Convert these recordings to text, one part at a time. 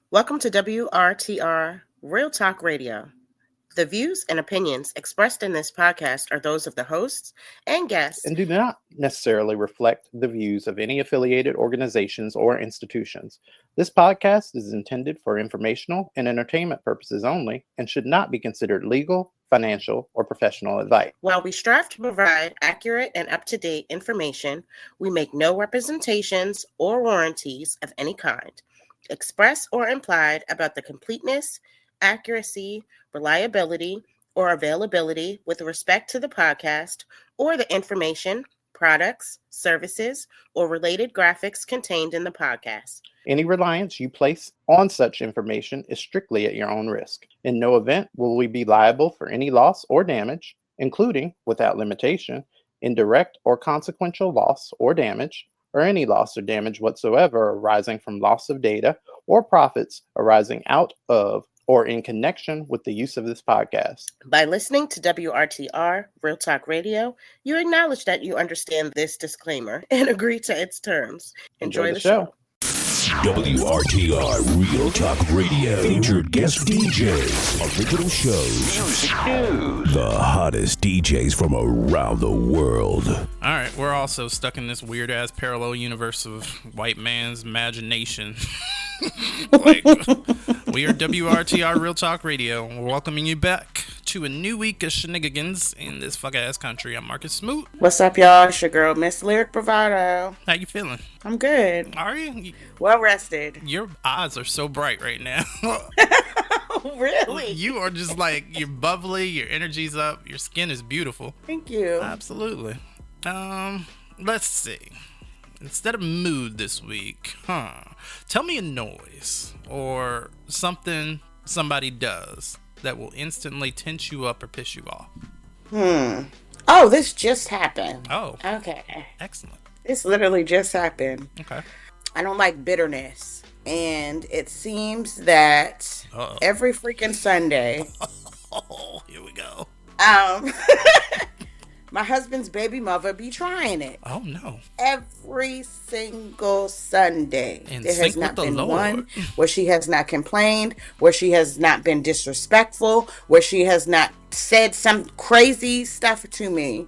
Welcome to WRTR Real Talk Radio. The views and opinions expressed in this podcast are those of the hosts and guests. And do not necessarily reflect the views of any affiliated organizations or institutions. This podcast is intended for informational and entertainment purposes only and should not be considered legal, financial, or professional advice. While we strive to provide accurate and up-to-date information, we make no representations or warranties of any kind, express or implied, about the completeness, accuracy, reliability, or availability with respect to the podcast or the information, products, services, or related graphics contained in the podcast. Any reliance you place on such information is strictly at your own risk. In no event will we be liable for any loss or damage, including, without limitation, indirect or consequential loss or damage, or any loss or damage whatsoever arising from loss of data or profits arising out of or in connection with the use of this podcast. By listening to WRTR Real Talk Radio, you acknowledge that you understand this disclaimer and agree to its terms. Enjoy the show. WRTR Real Talk Radio. Featured guest DJs. Original shows. Music news. The hottest DJs from around the world. Alright, we're also stuck in this weird-ass parallel universe of white man's imagination. We are WRTR Real Talk Radio. We're welcoming you back to a new week of shenanigans in this fuck-ass country. I'm Marcus Smoot. What's up, y'all? It's your girl, Miss Lyric Bravado. How you feeling? I'm good. Are you? Well rested. Your eyes are so bright right now. Really? You are just like, you're bubbly, your energy's up, your skin is beautiful. Thank you. Absolutely. Let's see. Instead of mood this week, tell me a noise or something somebody does that will instantly tense you up or piss you off. Oh, this just happened. Oh. Okay. Excellent. This literally just happened. Okay. I don't like bitterness. And it seems that every freaking Sunday. Oh, here we go. My husband's baby mother be trying it. Oh, no. Every single Sunday. And there has not been Lord. one where she has not complained, where she has not been disrespectful, where she has not said some crazy stuff to me.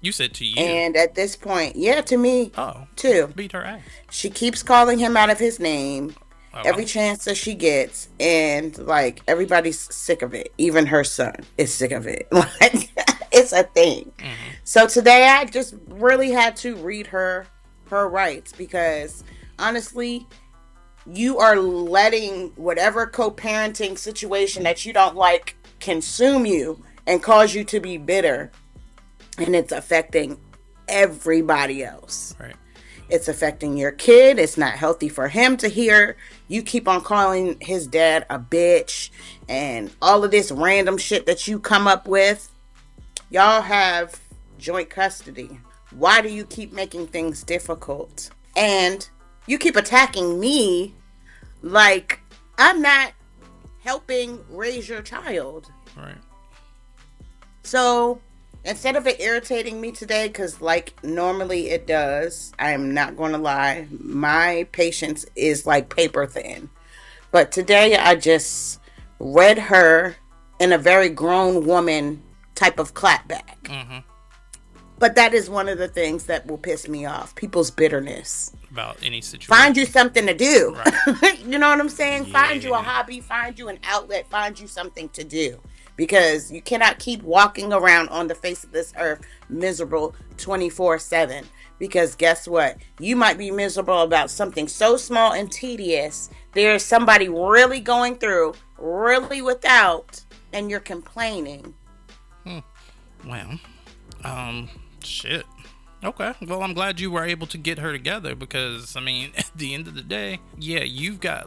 You said to you. And at this point, yeah, to me, too. Beat her ass. She keeps calling him out of his name every chance that she gets. And, like, everybody's sick of it. Even her son is sick of it. Like, it's a thing. Mm-hmm. So today I just really had to read her rights because, honestly, you are letting whatever co-parenting situation that you don't like consume you and cause you to be bitter. And it's affecting everybody else. Right. It's affecting your kid. It's not healthy for him to hear. You keep on calling his dad a bitch and all of this random shit that you come up with. Y'all have joint custody. Why do you keep making things difficult? And you keep attacking me like I'm not helping raise your child. Right. So instead of it irritating me today, because like normally it does, I am not going to lie, my patience is like paper thin. But today I just read her in a very grown woman type of clapback. Mm-hmm. But that is one of the things that will piss me off. People's bitterness. About any situation. Find you something to do. Right. You know what I'm saying? Yeah. Find you a hobby. Find you an outlet. Find you something to do. Because you cannot keep walking around on the face of this earth miserable 24/7. Because guess what? You might be miserable about something so small and tedious. There's somebody really going through, really without, and you're complaining. Well, shit. Okay. Well, I'm glad you were able to get her together because, I mean, at the end of the day, yeah, you've got,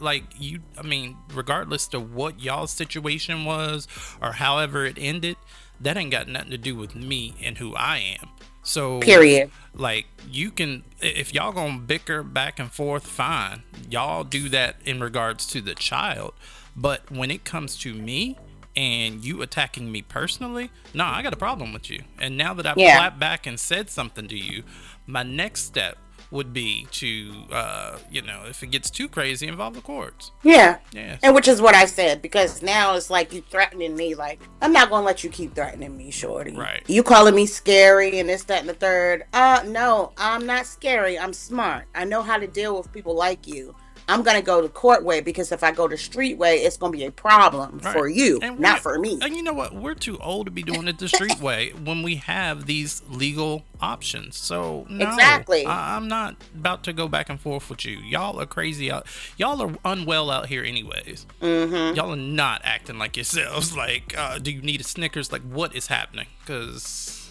regardless of what y'all's situation was or however it ended, that ain't got nothing to do with me and who I am. So, period. Like, you can, if y'all gonna bicker back and forth, fine. Y'all do that in regards to the child. But when it comes to me, and you attacking me personally, no, I got a problem with you. And now that I've clapped back and said something to you, my next step would be to, if it gets too crazy, involve the courts. Yeah. Yeah. And which is what I said, because now it's like you threatening me. Like, I'm not going to let you keep threatening me, shorty. Right. You calling me scary and this, that, and the third. No, I'm not scary. I'm smart. I know how to deal with people like you. I'm going to go the court way, because if I go the street way, it's going to be a problem for you, not for me. And you know what? We're too old to be doing it the street way when we have these legal options. So, no, exactly. I'm not about to go back and forth with you. Y'all are crazy out. Y'all are unwell out here anyways. Mm-hmm. Y'all are not acting like yourselves. Like, do you need a Snickers? Like, what is happening? Because,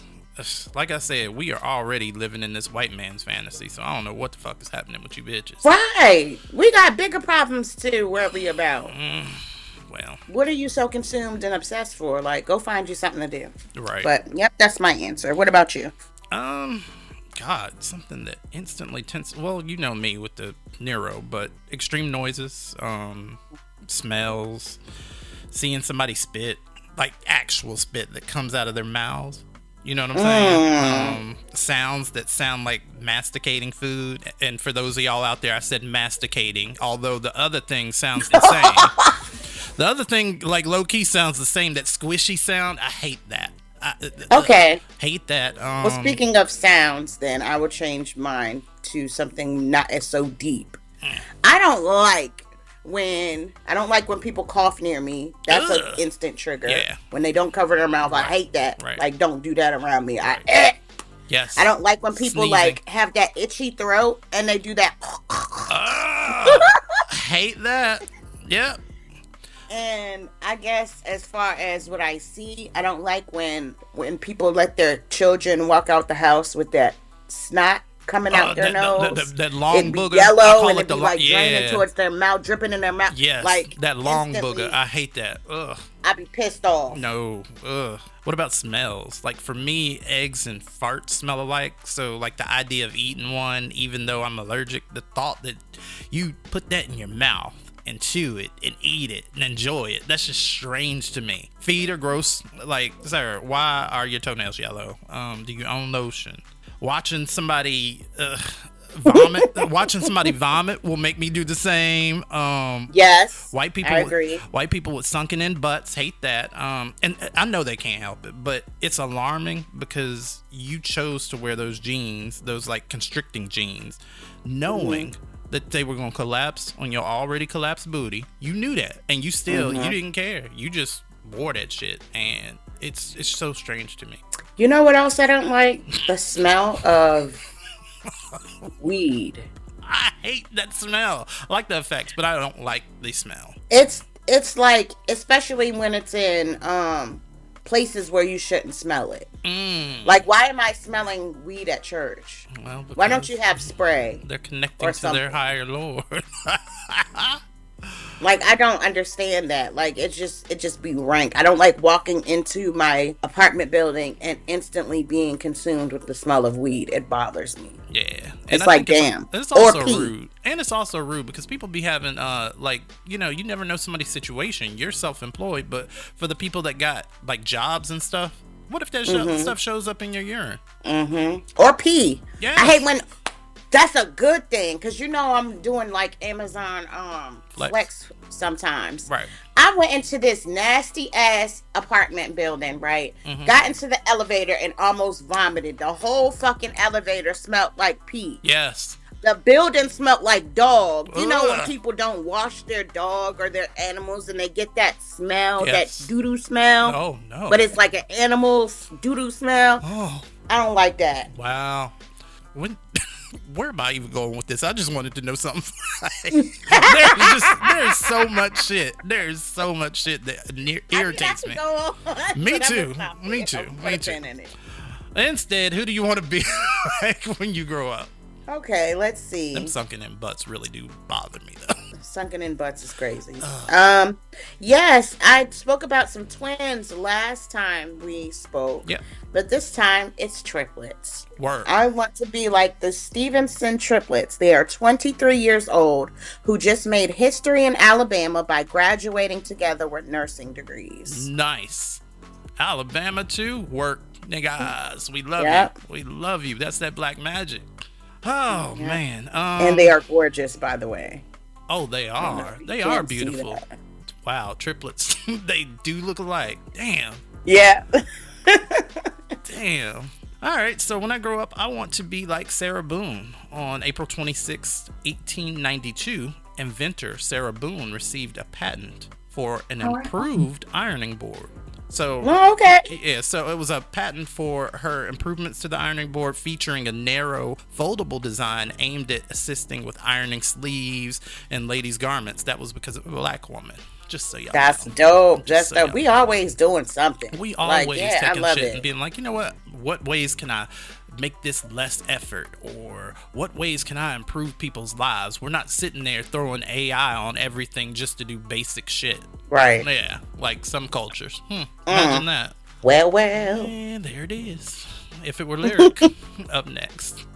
like I said, we are already living in this white man's fantasy, so I don't know what the fuck is happening with you bitches. Right. We got bigger problems to worry about. Well. What are you so consumed and obsessed for? Like, go find you something to do. Right. But, yep, that's my answer. What about you? God, something that instantly tense. Well, you know me with the neuro, but extreme noises, smells, seeing somebody spit, like actual spit that comes out of their mouths. You know what I'm saying? Sounds that sound like masticating food. And for those of y'all out there, I said masticating, although the other thing sounds the same. The other thing, like low-key, sounds the same. That squishy sound, I hate that. Okay. Hate that. Well, speaking of sounds, then, I would change mine to something not as so deep. I don't like when people cough near me. That's an instant trigger. Yeah. When they don't cover their mouth, Right. I hate that. Right. Like, don't do that around me. Right. Yes. I don't like when people Sneezing. like have that itchy throat and they do that. Hate that. Yep. And I guess as far as what I see, I don't like when people let their children walk out the house with that snot coming out their nose. That long it'd be booger. yellow, and it'd be like draining towards their mouth, dripping in their mouth. Yes, like that long instantly, booger. I hate that. Ugh. I'd be pissed off. No. Ugh. What about smells? Like for me, eggs and farts smell alike. So like the idea of eating one, even though I'm allergic, the thought that you put that in your mouth and chew it and eat it and enjoy it, that's just strange to me. Feet are gross. Like, sir, why are your toenails yellow? Do you own lotion? Watching somebody vomit will make me do the same. Yes, white people. I agree. White people with sunken in butts hate that. And I know they can't help it, but it's alarming because you chose to wear those jeans, those like constricting jeans, knowing that they were gonna collapse on your already collapsed booty. You knew that, and you still you didn't care. You just wore that shit, and it's so strange to me. You know what else I don't like? The smell of weed. I hate that smell. I like the effects, but I don't like the smell. It's like, especially when it's in places where you shouldn't smell it. Like, why am I smelling weed at church? Well, why don't you have spray? They're connecting to their higher Lord. Like, I don't understand that. Like, it just be rank. I don't like walking into my apartment building and instantly being consumed with the smell of weed. It bothers me. Yeah. It's like, damn. It's also or pee. rude. And it's also rude because people be having, you never know somebody's situation. You're self-employed, but for the people that got, like, jobs and stuff, what if that stuff shows up in your urine? Or pee. Yeah. I hate when... That's a good thing, because I'm doing like Amazon Flex sometimes. Right. I went into this nasty ass apartment building, right? Got into the elevator and almost vomited. The whole fucking elevator smelled like pee. Yes. The building smelled like dog. You know when Ugh. people don't wash their dog or their animals and they get that smell, Yes. that doo-doo smell? Oh, no. But it's like an animal's doo-doo smell. Oh. I don't like that. Wow. Where am I even going with this? I just wanted to know something. There's so much shit. There's so much shit that irritates me. Me too. Instead, who do you want to be like when you grow up? Okay, let's see. Them sunken in butts really do bother me though. Sunken in butts is crazy. Yes, I spoke about some twins last time we spoke. Yeah. But this time it's triplets. Word. I want to be like the Stevenson triplets. They are 23 years old who just made history in Alabama by graduating together with nursing degrees. Nice. Alabama too. Work, niggas. We love Yep. you. We love you. That's that black magic. Oh man. And they are gorgeous, by the way. Oh, they are. They are beautiful. Wow, triplets. They do look alike. Damn. Yeah. Damn. All right, so when I grow up, I want to be like Sarah Boone. On April 26, 1892, inventor Sarah Boone received a patent for an improved ironing board. So, yeah, so it was a patent for her improvements to the ironing board, featuring a narrow, foldable design aimed at assisting with ironing sleeves and ladies' garments. That was because of a black woman. Just so y'all That's know. dope. Just so we always doing something. We always taking shit it. And being like, you know what? What ways can I make this less effort? Or what ways can I improve people's lives? We're not sitting there throwing AI on everything just to do basic shit. Right. Yeah, like some cultures. Imagine that. Well. And there it is. If it were lyric, up next.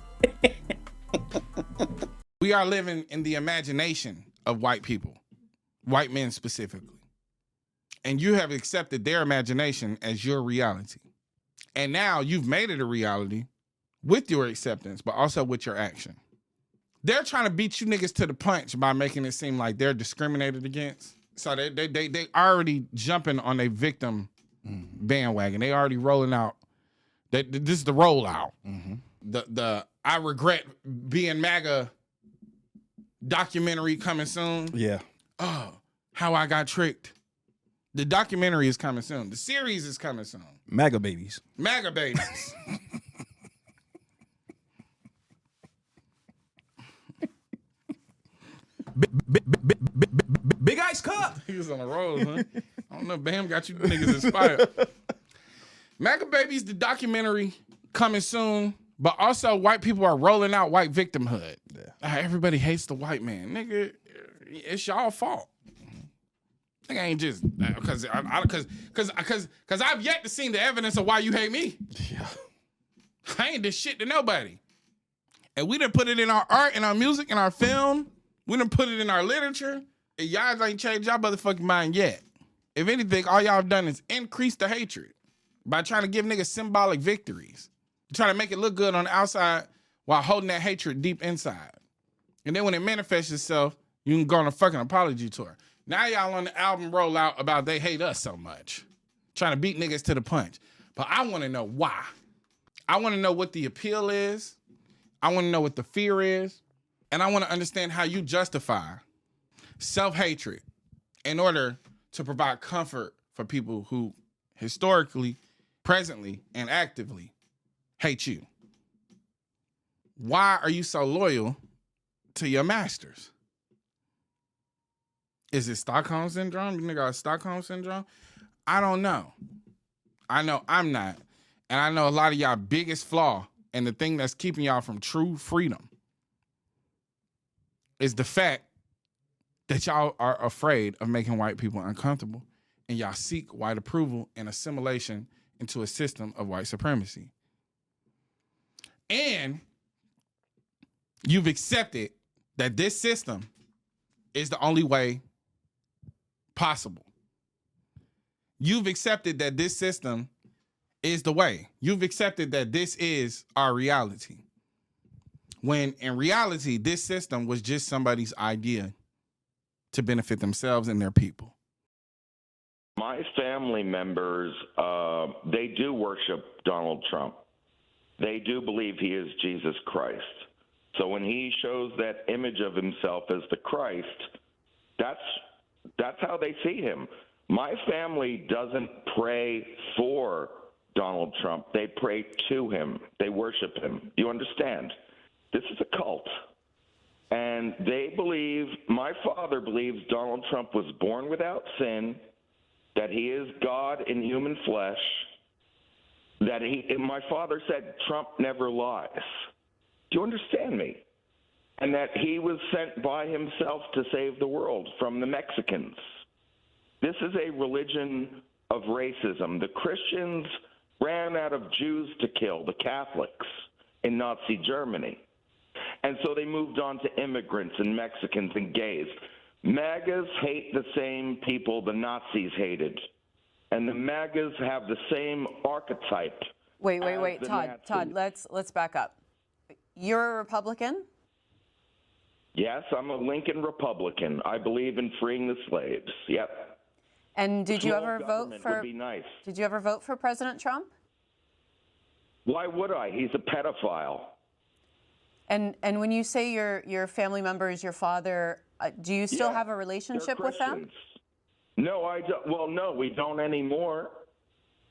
We are living in the imagination of white people. White men specifically. And you have accepted their imagination as your reality. And now you've made it a reality with your acceptance, but also with your action. They're trying to beat you niggas to the punch by making it seem like they're discriminated against. So they already jumping on a victim bandwagon. They already rolling out. This is the rollout. Mm-hmm. The I regret being MAGA documentary coming soon. Yeah. Oh, how I got tricked. The documentary is coming soon. The series is coming soon. MAGA babies. MAGA babies. Big ice cup. He was on the road, huh? I don't know. Bam got you niggas inspired. MAGA babies, the documentary coming soon. But also, white people are rolling out white victimhood. Yeah. Everybody hates the white man. Nigga, it's y'all fault. Nigga ain't just because I've yet to see the evidence of why you hate me. Yeah. I ain't this shit to nobody. And we done put it in our art, in our music, in our film. We done put it in our literature. And y'all ain't changed y'all motherfucking mind yet. If anything, all y'all have done is increase the hatred by trying to give niggas symbolic victories. Trying to make it look good on the outside while holding that hatred deep inside. And then when it manifests itself, you can go on a fucking apology tour. Now y'all on the album rollout about they hate us so much. Trying to beat niggas to the punch. But I want to know why. I want to know what the appeal is. I want to know what the fear is. And I want to understand how you justify self-hatred in order to provide comfort for people who historically, presently, and actively hate you. Why are you so loyal to your masters? Is it Stockholm Syndrome? You nigga got Stockholm Syndrome? I don't know. I know I'm not. And I know a lot of y'all biggest flaw and the thing that's keeping y'all from true freedom is the fact that y'all are afraid of making white people uncomfortable and y'all seek white approval and assimilation into a system of white supremacy. And you've accepted that this system is the only way possible. You've accepted that this system is the way. You've accepted that this is our reality. When in reality, this system was just somebody's idea to benefit themselves and their people. My family members, they do worship Donald Trump. They do believe he is Jesus Christ. So when he shows that image of himself as the Christ, that's how they see him. My family doesn't pray for Donald Trump. They pray to him. They worship him. You understand? This is a cult. And they believe, my father believes Donald Trump was born without sin, that he is God in human flesh, that my father said Trump never lies. Do you understand me? And that he was sent by himself to save the world from the Mexicans. This is a religion of racism. The Christians ran out of Jews to kill, the Catholics, in Nazi Germany. And so they moved on to immigrants and Mexicans and gays. MAGAs hate the same people the Nazis hated. And the MAGAs have the same archetype. Wait, Todd, let's back up. You're a Republican? Yes, I'm a Lincoln Republican. I believe in freeing the slaves. Yep. And did you Small ever vote government for? would be nice. Did you ever vote for President Trump? Why would I? He's a pedophile. And when you say your family members, your father, do you still have a relationship with them? No, I don't. Well, no, we don't anymore.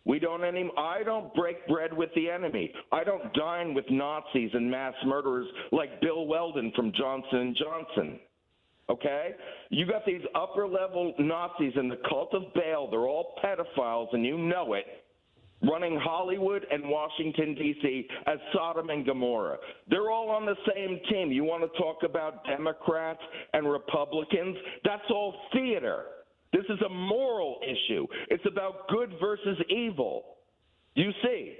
I don't break bread with the enemy. I don't dine with Nazis and mass murderers like Bill Weldon from Johnson & Johnson. Okay? You got these upper-level Nazis in the cult of Baal. They're all pedophiles, and you know it, running Hollywood and Washington, D.C. as Sodom and Gomorrah. They're all on the same team. You want to talk about Democrats and Republicans? That's all theater. This is a moral issue. It's about good versus evil. You see.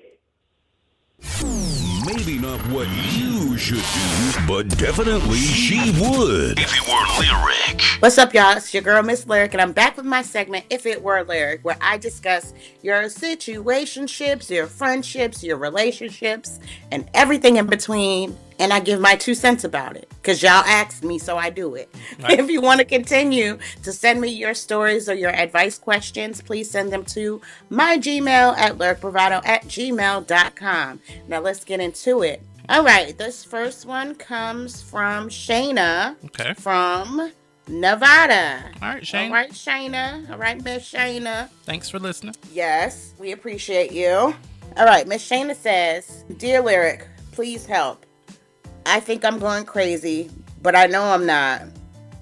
Maybe not what you should do, but definitely she would. If it were lyric. What's up, y'all? It's your girl, Miss Lyric, and I'm back with my segment, If It Were Lyric, where I discuss your situationships, your friendships, your relationships, and everything in between. And I give my 2 cents about it, because y'all asked me, so I do it. Right. If you want to continue to send me your stories or your advice questions, please send them to my Gmail at lyricbravado@gmail.com. Now let's get into it. All right, this first one comes from Shayna from Nevada. All right, Shayna. All right, Shayna. All right, Miss Shayna. Thanks for listening. Yes, we appreciate you. All right, Miss Shayna says, Dear Lyric, please help. I think I'm going crazy, but I know I'm not.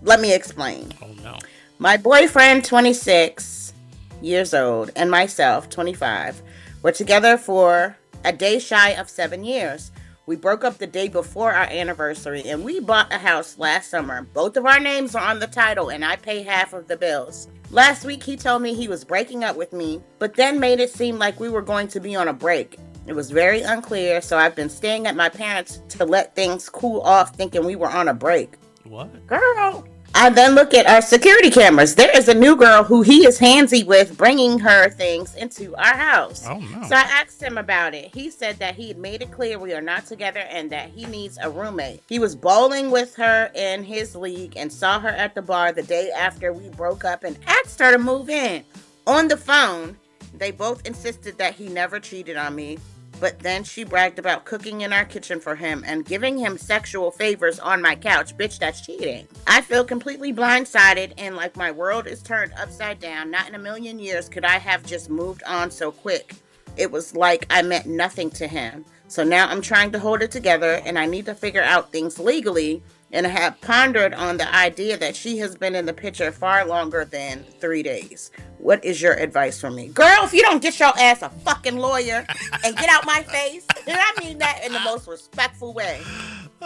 Let me explain. Oh, no. My boyfriend, 26 years old, and myself, 25, were together for a day shy of 7 years. We broke up the day before our anniversary, and we bought a house last summer. Both of our names are on the title, and I pay half of the bills. Last week, he told me he was breaking up with me, but then made it seem like we were going to be on a break. It was very unclear, so I've been staying at my parents' to let things cool off, thinking we were on a break. What? Girl. I then look at our security cameras. There is a new girl who he is handsy with, bringing her things into our house. Oh, no. So I asked him about it. He said that he had made it clear we are not together and that he needs a roommate. He was bowling with her in his league and saw her at the bar the day after we broke up and asked her to move in. On the phone, they both insisted that he never cheated on me. But then she bragged about cooking in our kitchen for him and giving him sexual favors on my couch. Bitch, that's cheating. I feel completely blindsided and like my world is turned upside down. Not in a million years could I have just moved on so quick. It was like I meant nothing to him. So now I'm trying to hold it together and I need to figure out things legally. And I have pondered on the idea that she has been in the picture far longer than 3 days. What is your advice for me? Girl, if you don't get your ass a fucking lawyer and get out my face, and I mean that in the most respectful way.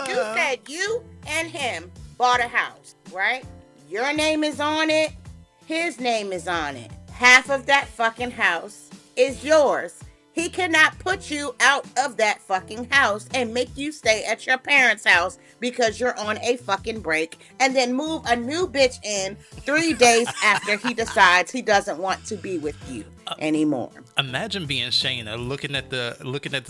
You said you and him bought a house, right? Your name is on it. His name is on it. Half of that fucking house is yours. He cannot put you out of that fucking house and make you stay at your parents' house because you're on a fucking break and then move a new bitch in 3 days after he decides he doesn't want to be with you anymore. Imagine being Shayna looking at the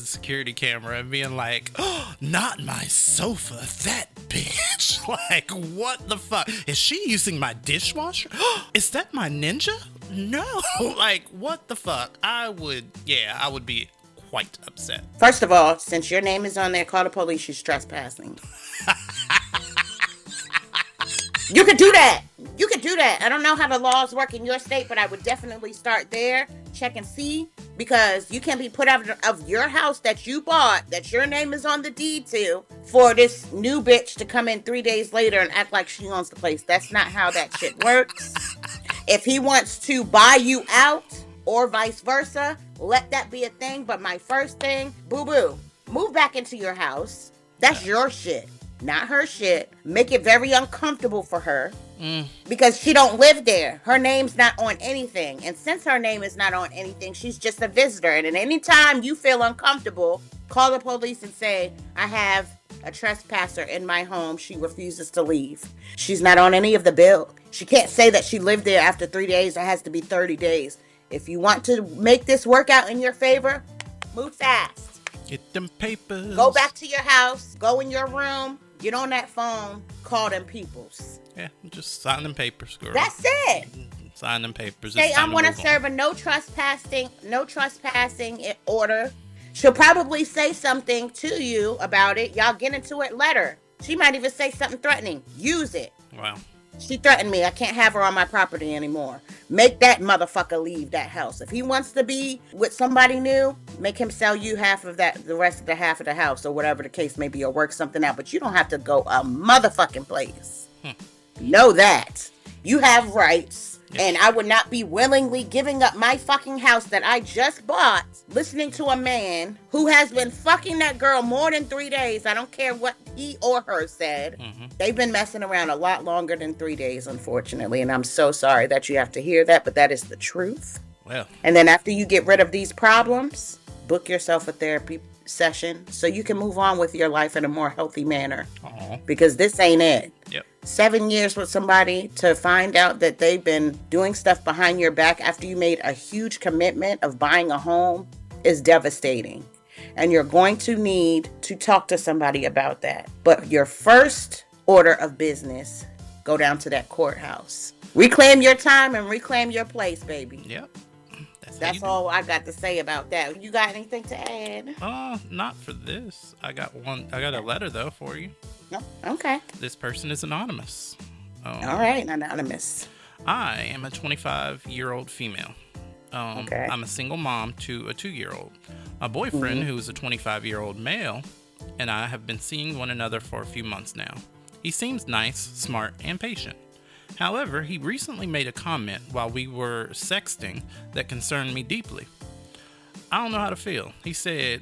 security camera and being like, oh, not my sofa, that bitch. Like, what the fuck? Is she using my dishwasher? Is that my Ninja? No. Like, what the fuck? I would be quite upset. First of all, since your name is on there, call the police. She's trespassing. You could do that. You could do that. I don't know how the laws work in your state, but I would definitely start there. Check and see. Because you can't be put out of your house that you bought, that your name is on the deed to, for this new bitch to come in 3 days later and act like she owns the place. That's not how that shit works. If he wants to buy you out or vice versa, let that be a thing. But my first thing, boo-boo, move back into your house. That's your shit, not her shit. Make it very uncomfortable for her because she don't live there. Her name's not on anything. And since her name is not on anything, she's just a visitor. And at any time you feel uncomfortable, call the police and say, I have a trespasser in my home. She refuses to leave. She's not on any of the bill. She can't say that she lived there after 3 days. It has to be 30 days. If you want to make this work out in your favor, move fast. Get them papers. Go back to your house. Go in your room. Get on that phone. Call them peoples. Yeah, just sign them papers, girl. That's it. Sign them papers. Say, I want to serve a no trespassing order. She'll probably say something to you about it. Y'all get into it. Let her. She might even say something threatening. Use it. Wow. She threatened me. I can't have her on my property anymore. Make that motherfucker leave that house. If he wants to be with somebody new, make him sell you half of that, the rest of the half of the house, or whatever the case may be, or work something out. But you don't have to go a motherfucking place. Know that. You have rights. And I would not be willingly giving up my fucking house that I just bought, listening to a man who has been fucking that girl more than 3 days. I don't care what he or her said. Mm-hmm. They've been messing around a lot longer than 3 days, unfortunately. And I'm so sorry that you have to hear that, but that is the truth. Well. And then after you get rid of these problems, book yourself a therapy session so you can move on with your life in a more healthy manner. Aww. Because this ain't it. Yep. 7 years with somebody to find out that they've been doing stuff behind your back after you made a huge commitment of buying a home is devastating. And you're going to need to talk to somebody about that. But your first order of business, go down to that courthouse. Reclaim your time and reclaim your place, baby. Yep. That's all I got to say about that. You got anything to add? Not for this. I got a letter though for you. No. Okay. This person is anonymous. All right, anonymous. I am a 25-year-old female. Okay. I'm a single mom to a 2-year-old. My boyfriend, who is a 25-year-old male, and I have been seeing one another for a few months now. He seems nice, smart, and patient. However, he recently made a comment while we were sexting that concerned me deeply. I don't know how to feel. He said,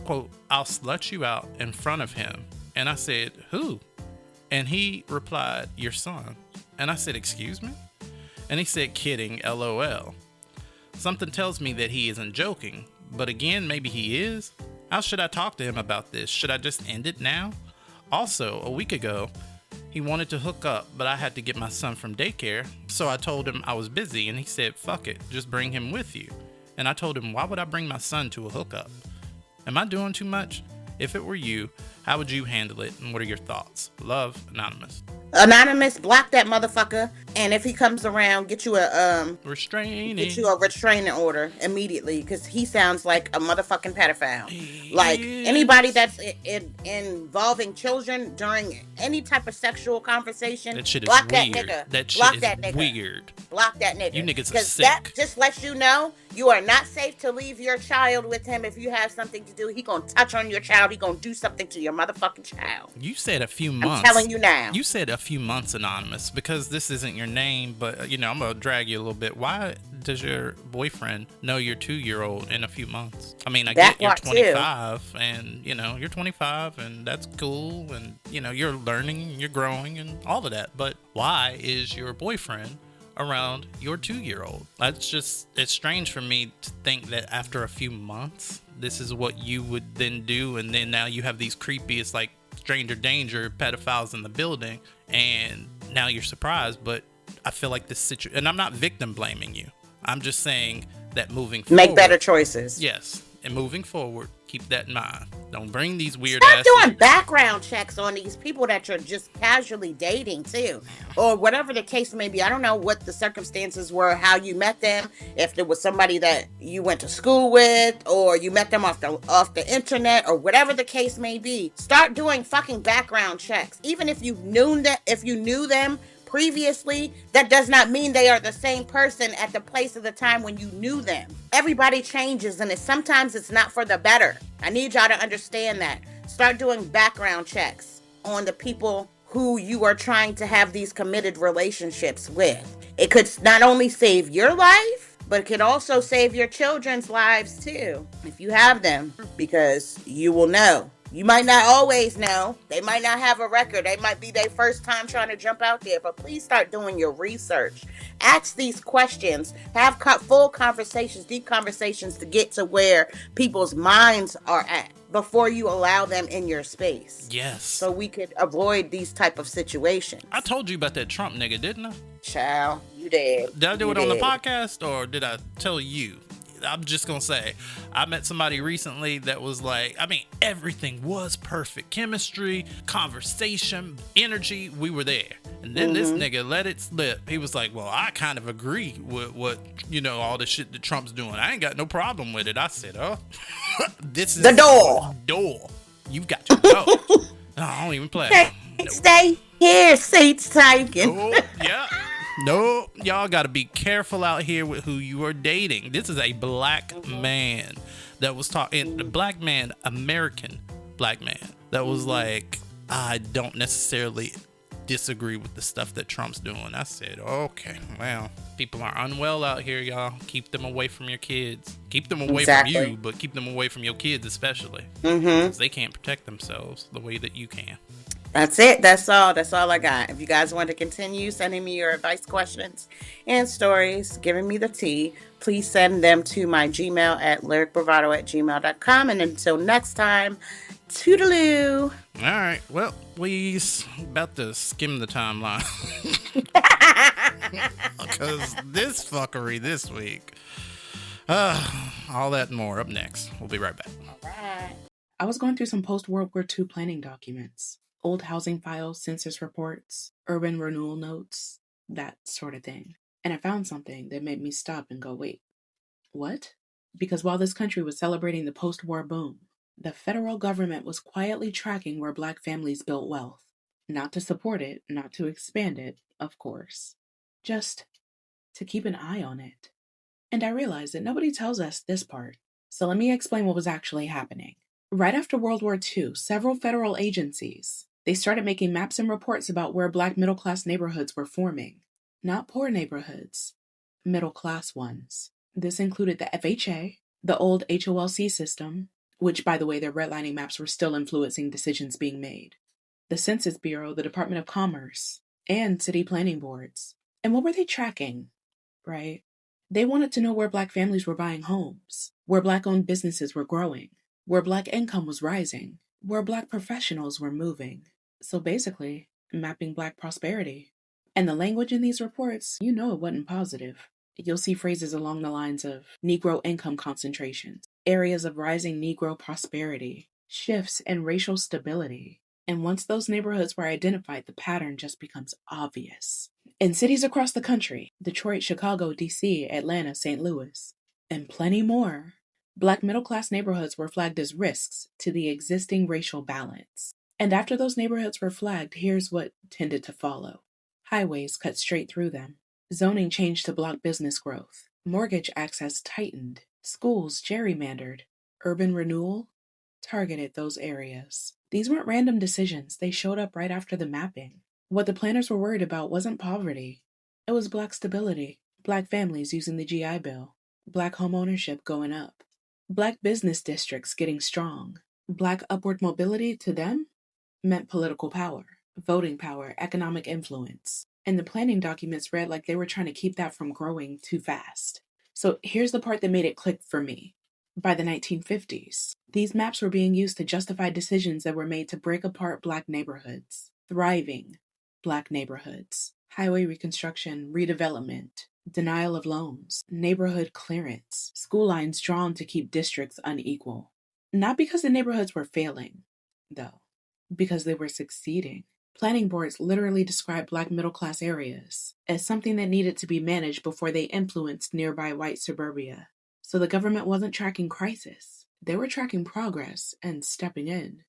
quote, "I'll slut you out in front of him." And I said, "Who?" And he replied, "Your son." And I said, "Excuse me?" And he said, "Kidding, LOL." Something tells me that he isn't joking, but again, maybe he is. How should I talk to him about this? Should I just end it now? Also, a week ago, he wanted to hook up, but I had to get my son from daycare, so I told him I was busy, and he said, "Fuck it, just bring him with you." And I told him, why would I bring my son to a hookup? Am I doing too much? If it were you, how would you handle it, and what are your thoughts? Love, Anonymous. Anonymous, block that motherfucker, and if he comes around, get you a restraining order immediately, because he sounds like a motherfucking pedophile. Like anybody that's involving children during any type of sexual conversation, that shit is block weird. that nigga. That shit block is that nigga. Weird. Block that nigga. You niggas are sick. Because that just lets you know you are not safe to leave your child with him. If you have something to do, he gonna touch on your child. He gonna do something to your motherfucking child. You said a few months. I'm telling you now. You said a few months, Anonymous, because this isn't your name, but I'm gonna drag you a little bit. Why does your boyfriend know your 2-year-old in a few months? I mean, I get you're 25 and you're 25 and that's cool, and you're learning and you're growing and all of that, but why is your boyfriend around your 2-year-old? It's strange for me to think that after a few months this is what you would then do, and then now you have these creepy, it's like stranger danger pedophiles in the building, and now you're surprised. But I feel like this situation, and I'm not victim blaming you, I'm just saying that moving forward, make better choices. Yes, and moving forward, keep that in mind. Don't bring these weird Stop doing background checks on these people that you're just casually dating too, or whatever the case may be. I don't know what the circumstances were, how you met them, if there was somebody that you went to school with, or you met them off the internet, or whatever the case may be. Start doing fucking background checks. Even if you knew them previously, that does not mean they are the same person at the place of the time when you knew them. Everybody changes, and sometimes it's not for the better. I need y'all to understand that. Start doing background checks on the people who you are trying to have these committed relationships with. It could not only save your life, but it could also save your children's lives too, if you have them, because you will know. You might not always know. They might not have a record. They might be their first time trying to jump out there. But please start doing your research. Ask these questions. Have full conversations, deep conversations, to get to where people's minds are at before you allow them in your space. Yes. So we could avoid these type of situations. I told you about that Trump nigga, didn't I? Child, you did. Did I do it on the podcast, or did I tell you? I'm just gonna say, I met somebody recently that was like, I mean, everything was perfect. Chemistry, conversation, energy, we were there. And then this nigga let it slip. He was like, well, I kind of agree with what, all the shit that Trump's doing. I ain't got no problem with it. I said, oh, this is the door. You've got to go. I don't even play. Hey, stay here, seats taken. Oh, yeah. No, y'all got to be careful out here with who you are dating. This is a black man that was talking, a black man, American black man, that was like, I don't necessarily disagree with the stuff that Trump's doing. I said, okay, well, people are unwell out here, y'all. Keep them away from your kids. Keep them away from you, but keep them away from your kids especially. Because they can't protect themselves the way that you can. That's it. That's all I got. If you guys want to continue sending me your advice questions and stories, giving me the tea, please send them to my Gmail at lyricbravado@gmail.com. And until next time, toodaloo. All right. Well, we about to skim the timeline. Because this fuckery this week. All that and more up next. We'll be right back. All right. I was going through some post-World War II planning documents. Old housing files, census reports, urban renewal notes, that sort of thing. And I found something that made me stop and go, wait, what? Because while this country was celebrating the post-war boom, the federal government was quietly tracking where Black families built wealth. Not to support it, not to expand it, of course. Just to keep an eye on it. And I realized that nobody tells us this part. So let me explain what was actually happening. Right after World War II, several federal agencies, they started making maps and reports about where Black middle-class neighborhoods were forming. Not poor neighborhoods, middle-class ones. This included the FHA, the old HOLC system, which, by the way, their redlining maps were still influencing decisions being made, the Census Bureau, the Department of Commerce, and city planning boards. And what were they tracking, right? They wanted to know where Black families were buying homes, where Black-owned businesses were growing, where Black income was rising, where Black professionals were moving. So basically, mapping Black prosperity. And the language in these reports, it wasn't positive. You'll see phrases along the lines of Negro income concentrations, areas of rising Negro prosperity, shifts in racial stability. And once those neighborhoods were identified, the pattern just becomes obvious. In cities across the country, Detroit, Chicago, DC, Atlanta, St. Louis, and plenty more, Black middle-class neighborhoods were flagged as risks to the existing racial balance. And after those neighborhoods were flagged, here's what tended to follow. Highways cut straight through them. Zoning changed to block business growth. Mortgage access tightened. Schools gerrymandered. Urban renewal targeted those areas. These weren't random decisions. They showed up right after the mapping. What the planners were worried about wasn't poverty. It was Black stability. Black families using the GI Bill. Black home ownership going up. Black business districts getting strong. Black upward mobility to them meant political power, voting power, economic influence. And the planning documents read like they were trying to keep that from growing too fast. So here's the part that made it click for me. By the 1950s, these maps were being used to justify decisions that were made to break apart Black neighborhoods, thriving Black neighborhoods, highway reconstruction, redevelopment, denial of loans, neighborhood clearance, school lines drawn to keep districts unequal. Not because the neighborhoods were failing, though, because they were succeeding. Planning boards literally described Black middle-class areas as something that needed to be managed before they influenced nearby white suburbia. So the government wasn't tracking crisis. They were tracking progress and stepping in.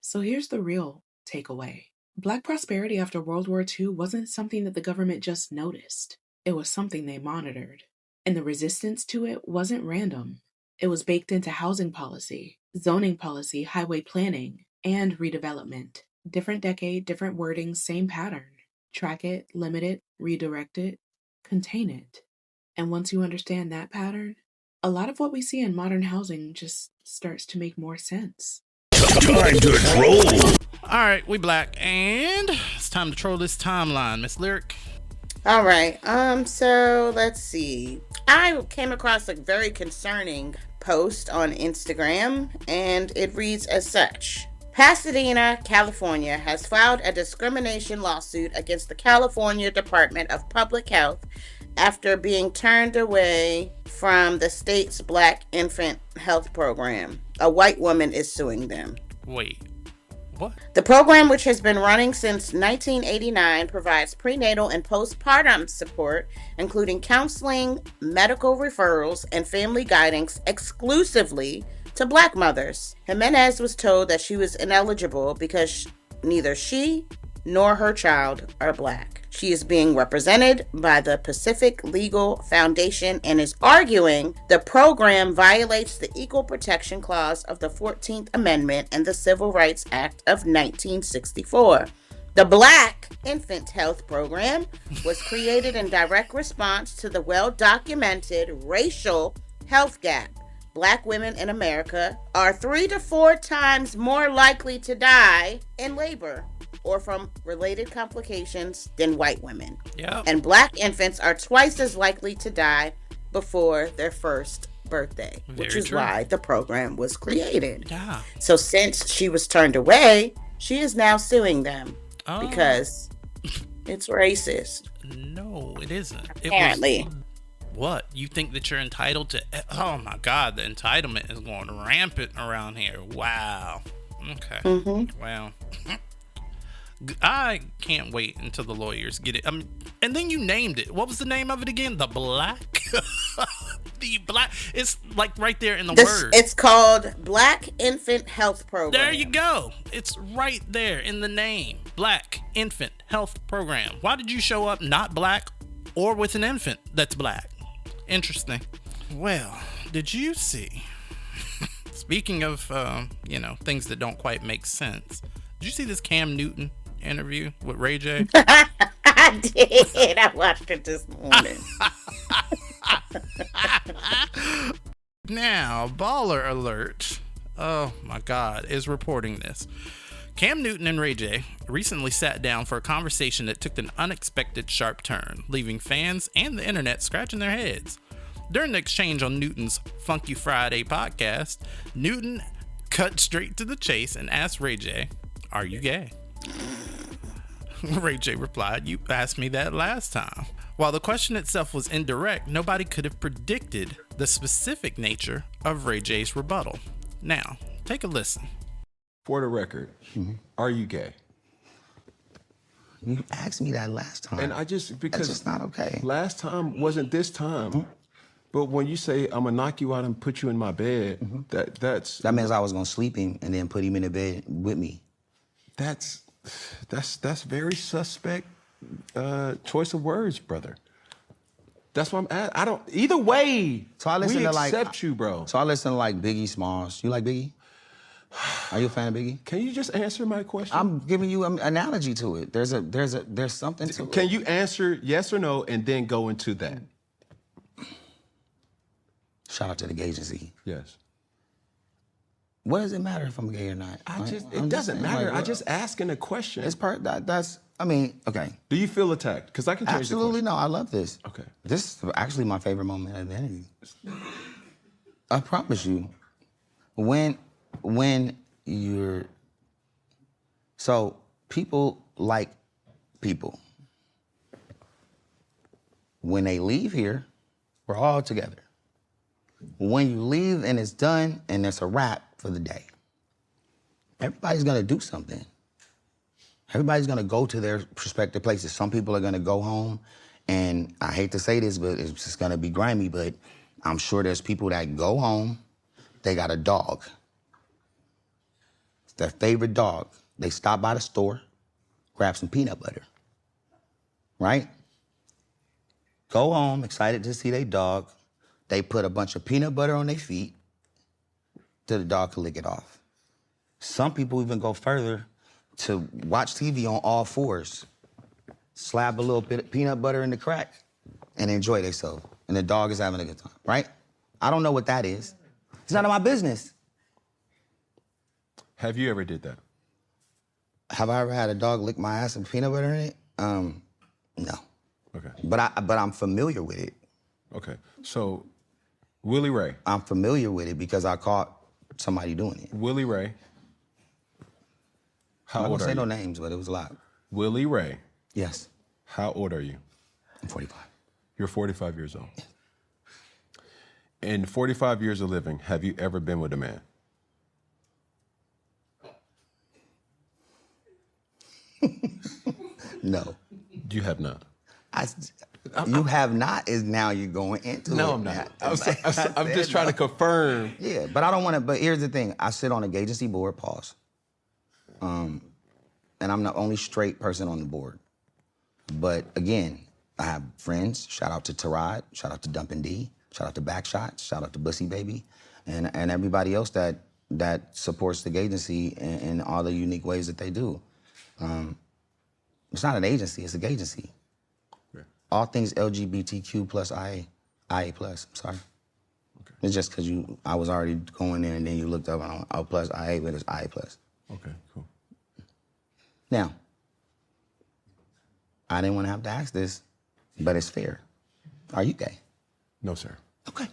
So here's the real takeaway. Black prosperity after World War II wasn't something that the government just noticed. It was something they monitored. And the resistance to it wasn't random. It was baked into housing policy, zoning policy, highway planning, and redevelopment. Different decade, different wording, same pattern. Track it, limit it, redirect it, contain it. And once you understand that pattern, a lot of what we see in modern housing just starts to make more sense. Time to troll. All right, we black, and it's time to troll this timeline, Miss Lyric. All right. So let's see. I came across a very concerning post on Instagram, and it reads as such. Pasadena, California has filed a discrimination lawsuit against the California Department of Public Health after being turned away from the state's Black Infant Health Program. A white woman is suing them. Wait, what? The program, which has been running since 1989, provides prenatal and postpartum support, including counseling, medical referrals, and family guidance exclusively to Black mothers. Jimenez was told that she was ineligible because neither she nor her child are Black. She is being represented by the Pacific Legal Foundation and is arguing the program violates the Equal Protection Clause of the 14th Amendment and the Civil Rights Act of 1964. The Black Infant Health Program was created in direct response to the well-documented racial health gap. Black women in America are 3 to 4 times more likely to die in labor or from related complications than white women. Yep. And Black infants are twice as likely to die before their first birthday, which is why the program was created. Yeah. So since she was turned away, she is now suing them because it's racist. No, it isn't. Apparently. What? You think that you're entitled to... Oh, my God. The entitlement is going rampant around here. Wow. Okay. Mm-hmm. Well, I can't wait until the lawyers get it. And then you named it. What was the name of it again? The Black? The Black... It's like right there in the word. It's called Black Infant Health Program. There you go. It's right there in the name. Black Infant Health Program. Why did you show up not Black or with an infant that's Black? Interesting. Well, did you see? Speaking of, things that don't quite make sense. Did you see this Cam Newton interview with Rayggae? I did. I watched it this morning. Now, Baller Alert, oh my God, is reporting this. Cam Newton and Rayggae recently sat down for a conversation that took an unexpected sharp turn, leaving fans and the internet scratching their heads. During the exchange on Newton's Funky Friday podcast, Newton cut straight to the chase and asked Rayggae, "Are you gay?" Rayggae replied, "You asked me that last time." While the question itself was indirect, nobody could have predicted the specific nature of Rayggae's rebuttal. Now, take a listen. For the record, are you gay? You asked me that last time. And because that's just not okay. Last time wasn't this time. But when you say I'm gonna knock you out and put you in my bed, that means I was gonna sleep him and then put him in the bed with me. That's very suspect choice of words, brother. That's why I'm at. I don't. Either way, so I listen we to accept you, bro. So I listen to like Biggie Smalls. You like Biggie? Are you a fan of Biggie? Can you just answer my question? I'm giving you an analogy to it. There's something to it. Can you answer yes or no and then go into that? Shout out to the gay agency. Yes. What does it matter if I'm gay or not? It doesn't matter. I just asking a question. It's okay. Do you feel attacked? Because I can change the question. Absolutely no. I love this. Okay. This is actually my favorite moment of the interview. I promise you. When you're... So, people like people. When they leave here, we're all together. When you leave and it's done and it's a wrap for the day, everybody's gonna do something. Everybody's gonna go to their respective places. Some people are gonna go home, and I hate to say this, but it's just gonna be grimy, but I'm sure there's people that go home, they got a dog. It's their favorite dog. They stop by the store, grab some peanut butter, right? Go home, excited to see their dog. They put a bunch of peanut butter on their feet so the dog can lick it off. Some people even go further to watch TV on all fours, slap a little bit of peanut butter in the crack, and enjoy themselves. And the dog is having a good time, right? I don't know what that is. It's none of my business. Have you ever did that? Have I ever had a dog lick my ass and peanut butter in it? No. Okay. But I'm familiar with it. Okay. So, Willie Ray. I'm familiar with it because I caught somebody doing it. Willie Ray. How old are you? I don't say no names, but it was a lot. Willie Ray. Yes. How old are you? I'm 45. You're 45 years old. In 45 years of living, have you ever been with a man? No. You have not. You have not is now you're going into No, it. I'm not. Now. I'm just trying to confirm. Yeah, but I don't want to. But here's the thing: I sit on a agency board. Pause. And I'm the only straight person on the board. But again, I have friends. Shout out to Tarad. Shout out to Dumpin' D. Shout out to Backshots. Shout out to Bussy Baby, and everybody else that supports the agency in all the unique ways that they do. It's not an agency. It's a agency. All things LGBTQ plus IA plus. I'm sorry. Okay. It's just because I was already going there and then you looked up and I went, oh, plus IA, but it's IA plus. Okay, cool. Now, I didn't want to have to ask this, but it's fair. Are you gay? No, sir. Okay.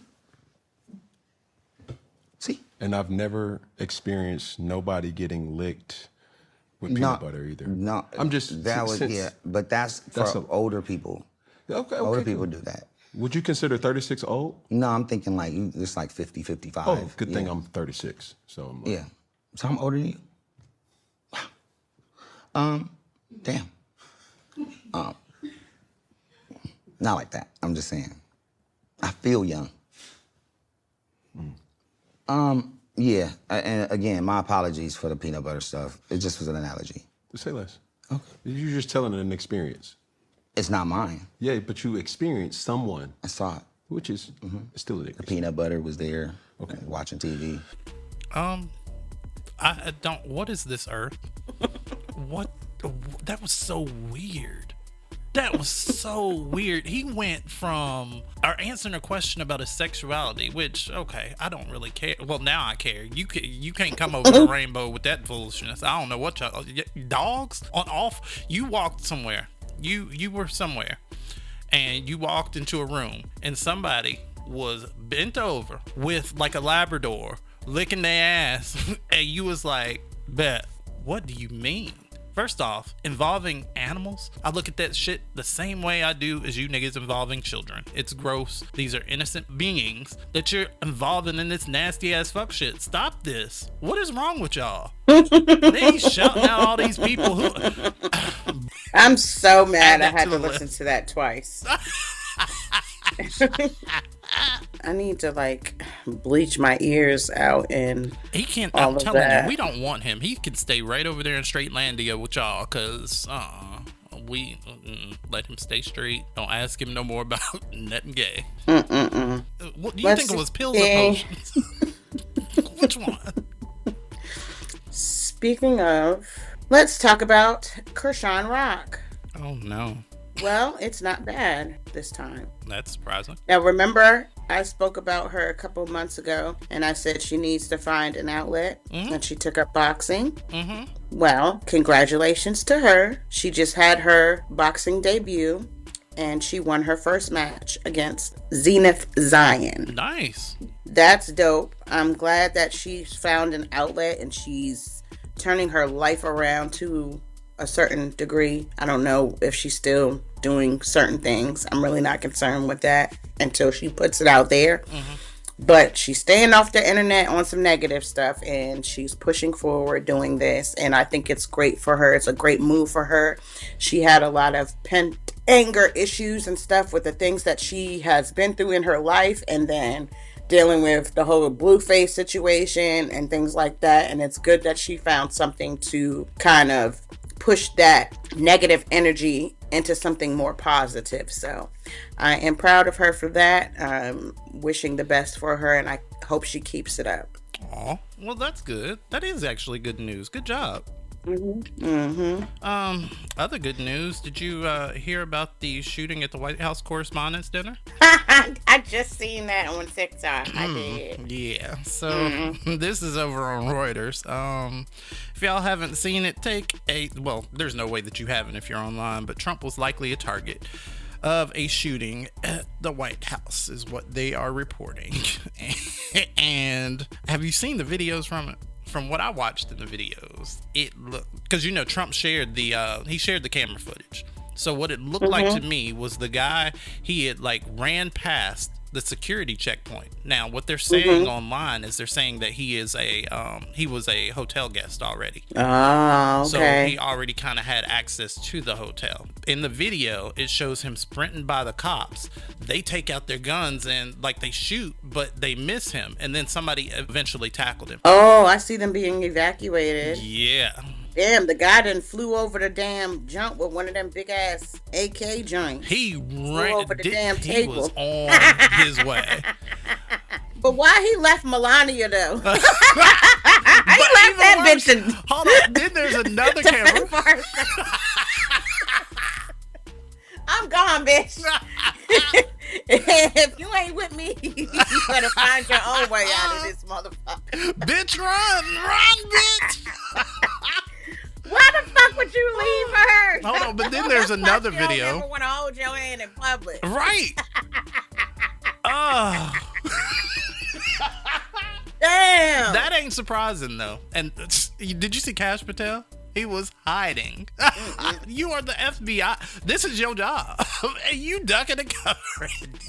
See? And I've never experienced nobody getting licked with peanut butter either. No. I'm just... but that's for older people. Okay, older people do that. Would you consider 36 old? No, I'm thinking like it's like 50, 55. Oh, good thing I'm 36. So I'm like, yeah. So I'm older than you. Wow. Damn. Not like that. I'm just saying. I feel young. Yeah. And again, my apologies for the peanut butter stuff. It just was an analogy. Say less. Okay. You're just telling an experience. It's not mine. Yeah, but you experienced someone. I saw it. Which is still a The peanut butter was there. Okay. Watching TV. I don't. What is this, Earth? What? That was so weird. That was so weird. He went from answering a question about his sexuality, which, okay, I don't really care. Well, now I care. You can't come over the rainbow with that foolishness. I don't know what y'all... Dogs? You walked somewhere. You were somewhere. And you walked into a room. And somebody was bent over with, like, a Labrador, licking their ass. And you was like, bet, what do you mean? First off, involving animals, I look at that shit the same way I do as you niggas involving children. It's gross. These are innocent beings that you're involving in this nasty ass fuck shit. Stop this. What is wrong with y'all? They shouting out all these people who... I'm so mad I had to listen to that twice. I need to like bleach my ears out and he can't. I'm telling you, we don't want him. He can stay right over there in Straightlandia with y'all, cause we let him stay straight. Don't ask him no more about nothing gay. What do you think it was? Pills or potions? Which one? Speaking of, let's talk about Krishan Rock. Oh no. Well, it's not bad this time. That's surprising. Now, remember, I spoke about her a couple months ago, and I said she needs to find an outlet, and she took up boxing. Well, congratulations to her. She just had her boxing debut, and she won her first match against Zenith Zion. Nice. That's dope. I'm glad that she's found an outlet, and she's turning her life around to a certain degree. I don't know if she's still doing certain things. I'm really not concerned with that until she puts it out there. But she's staying off the internet on some negative stuff, and she's pushing forward doing this, and I think it's great for her. It's a great move for her. She had a lot of pent anger issues and stuff with the things that she has been through in her life, and then dealing with the whole Blueface situation and things like that. And it's good that she found something to kind of push that negative energy into something more positive. So I am proud of her for that. I'm wishing the best for her, and I hope she keeps it up. Oh, well, that's good. That is actually good news. Good job. Other good news. Did you hear about the shooting at the White House Correspondents' Dinner? I just seen that on TikTok. I did. Yeah. So this is over on Reuters. If y'all haven't seen it, there's no way that you haven't if you're online, but Trump was likely a target of a shooting at the White House is what they are reporting. And have you seen the videos from it? From what I watched in the videos, it looked, because Trump shared the camera footage, So what it looked like to me was the guy, he had like ran past the security checkpoint. Now what they're saying online is they're saying that he was a hotel guest already. Oh, okay. So he already kind of had access to the hotel. In the video, it shows him sprinting by the cops. They take out their guns and like they shoot, but they miss him, and then somebody eventually tackled him. Oh, I see them being evacuated. Yeah. Damn, the guy done flew over the damn jump with one of them big ass AK joints. He ran over the damn he table. was on his way. But why he left Melania though? He left that bitch. Hold on. Then there's another camera. I'm gone, bitch. If you ain't with me, you better find your own way out of this motherfucker. Bitch, run, bitch. Why the fuck would you leave her? Hold on, but then there's another video. You don't ever want to hold your hand in public. Right. Oh. Damn. That ain't surprising though. And did you see Kash Patel? He was hiding. You are the FBI. This is your job. And you ducking and covering.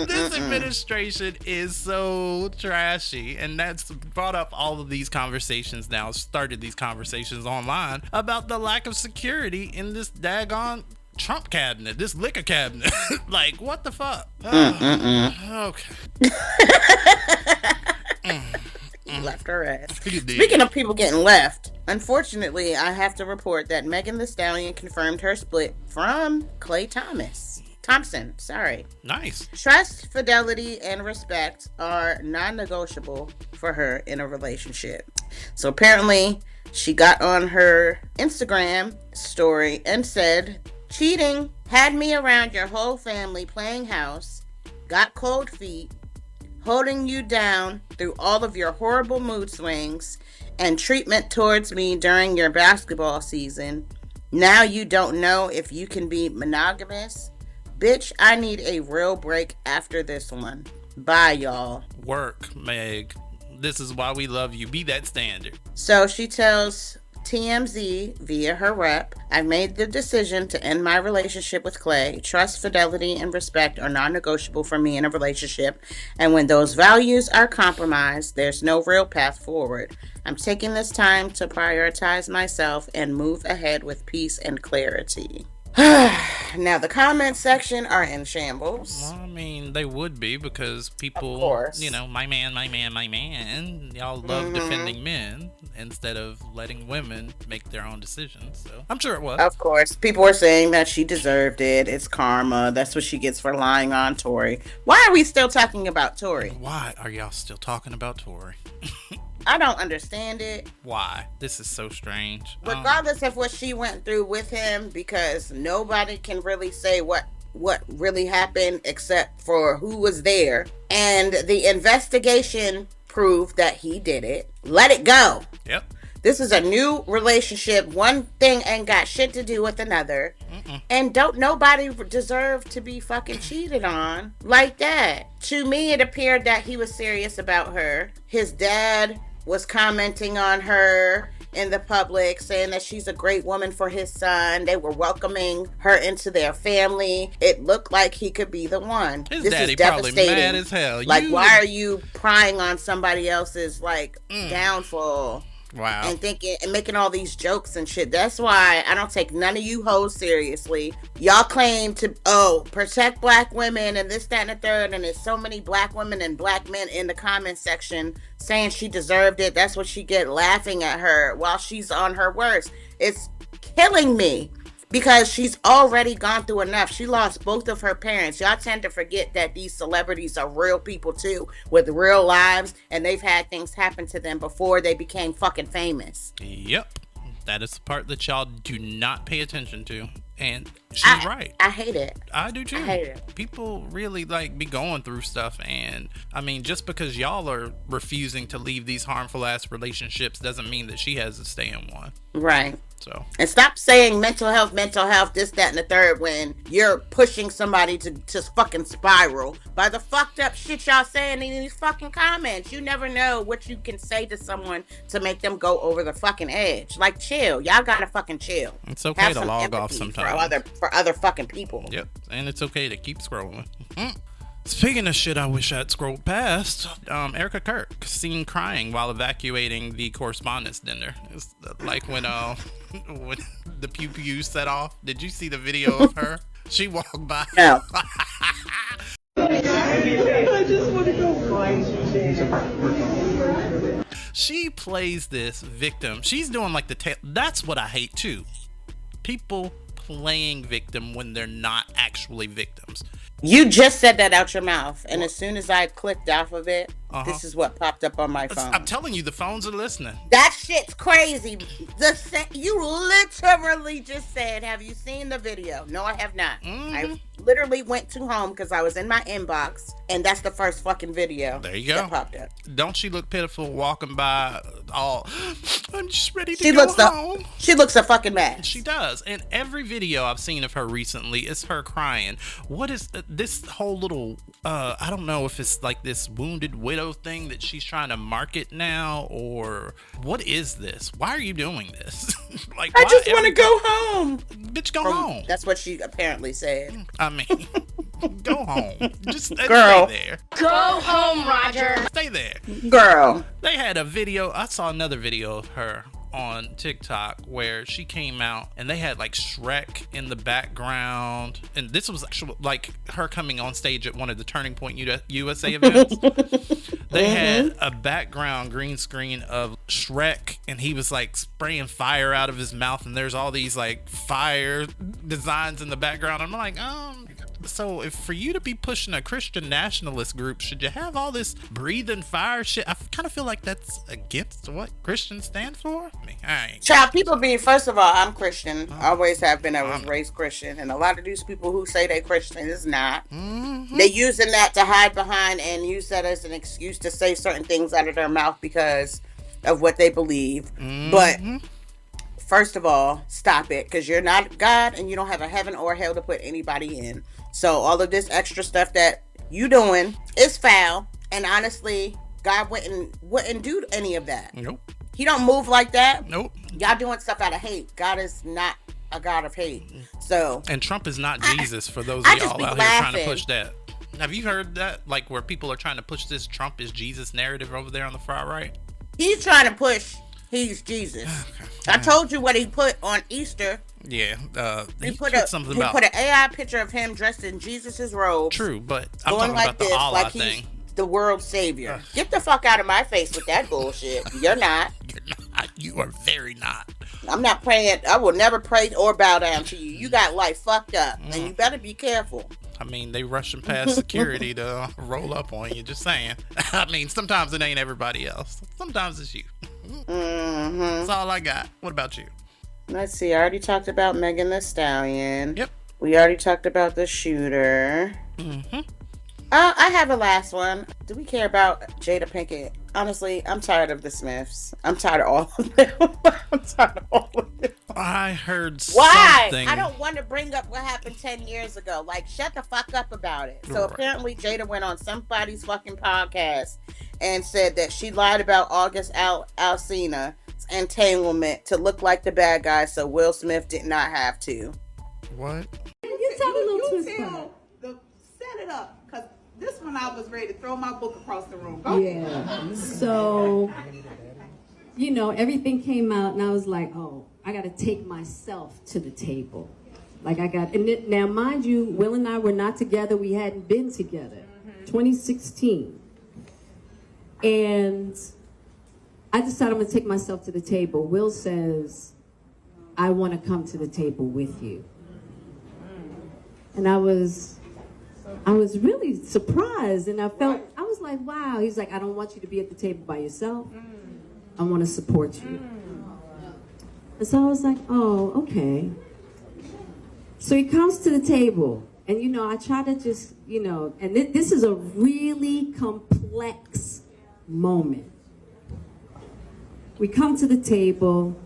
This administration is so trashy, and that's brought up all of these conversations now, started these conversations online about the lack of security in this daggone Trump cabinet, this liquor cabinet. Like, what the fuck? Okay. He left her ass. Speaking of people getting left, unfortunately, I have to report that Megan Thee Stallion confirmed her split from Klay Thompson. Nice. Trust, fidelity, and respect are non-negotiable for her in a relationship. So apparently, she got on her Instagram story and said, "Cheating had me around your whole family playing house, got cold feet, holding you down through all of your horrible mood swings and treatment towards me during your basketball season. Now you don't know if you can be monogamous. Bitch, I need a real break after this one. Bye, y'all." Work, Meg. This is why we love you. Be that standard. So she tells TMZ via her rep, "I've made the decision to end my relationship with Klay. Trust, fidelity, and respect are non-negotiable for me in a relationship. And when those values are compromised, there's no real path forward. I'm taking this time to prioritize myself and move ahead with peace and clarity." Now the comment section are in shambles. Well, I mean, they would be because people, of course, my man. Y'all love defending men instead of letting women make their own decisions. So I'm sure it was. Of course, people are saying that she deserved it. It's karma. That's what she gets for lying on Tory. Why are we still talking about Tory? Why are y'all still talking about Tory? I don't understand it. Why? This is so strange. Regardless of what she went through with him, because nobody can really say what really happened except for who was there. And the investigation proved that he did it. Let it go. Yep. This is a new relationship. One thing ain't got shit to do with another. And don't nobody deserve to be fucking cheated on like that. To me, it appeared that he was serious about her. His dad was commenting on her in the public, saying that she's a great woman for his son. They were welcoming her into their family. It looked like he could be the one. His this daddy is devastating. Probably mad as hell. Like, why are you prying on somebody else's downfall? Wow. And thinking and making all these jokes and shit. That's why I don't take none of you hoes seriously. Y'all claim to protect black women and this, that, and the third, and there's so many black women and black men in the comment section saying she deserved it. That's what she get, laughing at her while she's on her worst. It's killing me. Because she's already gone through enough. She lost both of her parents. Y'all tend to forget that these celebrities are real people too, with real lives, and they've had things happen to them before they became fucking famous. Yep. That is the part that y'all do not pay attention to. And she's right. I hate it. I do too. I hate it. People really like be going through stuff, and I mean, just because y'all are refusing to leave these harmful ass relationships doesn't mean that she has to stay in one. Right. So. And stop saying mental health, this, that, and the third when you're pushing somebody to fucking spiral by the fucked up shit y'all saying in these fucking comments. You never know what you can say to someone to make them go over the fucking edge. Like, chill. Y'all gotta fucking chill. It's okay to log off sometimes. For other fucking people. Yep. And it's okay to keep scrolling. Speaking of shit I wish I'd scrolled past, Erica Kirk seen crying while evacuating the correspondence dinner. It's like when the pew pew set off. Did you see the video of her? She walked by. No. I just want to go find you. She plays this victim. She's doing like that's what I hate too. People playing victim when they're not actually victims. You just said that out your mouth, and as soon as I clicked off of it, this is what popped up on my phone. I'm telling you, the phones are listening. That shit's crazy. You literally just said, have you seen the video? No, I have not. I literally went to home because I was in my inbox, and that's the first fucking video. There you go. That popped up. Don't she look pitiful walking by all, I'm just ready to go home. She looks a fucking mess. She does. And every video I've seen of her recently is her crying. What is this whole little, I don't know if it's like this wounded widow thing that she's trying to market now, or what is this? Why are you doing this? Like, I just want to go home. Bitch, go home. That's what she apparently said. I mean, go home. Just stay there. Go home, Roger. Stay there. Girl. They had a video. I saw another video of her on TikTok where she came out and they had like Shrek in the background, and this was actually like her coming on stage at one of the Turning Point USA events. They had a background green screen of Shrek, and he was like spraying fire out of his mouth, and there's all these like fire designs in the background. I'm like, so if for you to be pushing a Christian nationalist group, should you have all this breathing fire shit? I kind of feel like that's against what Christians stand for. I mean, Child, people being, first of all, I'm Christian. Always have been. I was raised Christian. And a lot of these people who say they Christian is not. They're using that to hide behind and use that as an excuse to say certain things out of their mouth because of what they believe. But first of all, stop it, because you're not God and you don't have a heaven or hell to put anybody in. So all of this extra stuff that you doing is foul, and honestly, God wouldn't do any of that. Nope. He don't move like that. Nope. Y'all doing stuff out of hate. God is not a God of hate. So. And Trump is not Jesus, for those of y'all out here trying to push that. Have you heard that? Like, where people are trying to push this Trump is Jesus narrative over there on the far right? He's trying to push he's Jesus. I told you what he put on Easter. Yeah, he put an AI picture of him dressed in Jesus's robe. True, but I'm talking about the Allah like thing. The world savior. Get the fuck out of my face with that bullshit. You're not. You're not. You are very not. I'm not praying. I will never pray or bow down to you. You got life fucked up, and you better be careful. I mean, they rushing past security to roll up on you. Just saying. I mean, sometimes it ain't everybody else. Sometimes it's you. That's all I got. What about you? Let's see. I already talked about Megan Thee Stallion. Yep. We already talked about the shooter. I have a last one. Do we care about Jada Pinkett? Honestly, I'm tired of the Smiths. I'm tired of all of them. I'm tired of all of them. I heard Why? something. I don't want to bring up what happened 10 years ago. Like, shut the fuck up about it. So apparently Jada went on somebody's fucking podcast and said that she lied about August Alsina's entanglement to look like the bad guy, so Will Smith did not have to. What? You tell a little twist. Set it up, because this one I was ready to throw my book across the room. Go. Yeah. So, you know, everything came out, and I was like, oh, I got to take myself to the table. Like, now, mind you, Will and I were not together. We hadn't been together. 2016. And I decided I'm going to take myself to the table. Will says, I want to come to the table with you. And I was really surprised, and I was like, wow. He's like, I don't want you to be at the table by yourself. I want to support you. And so I was like, oh, okay. So he comes to the table, and I try to just, and this is a really complex moment. We come to the table,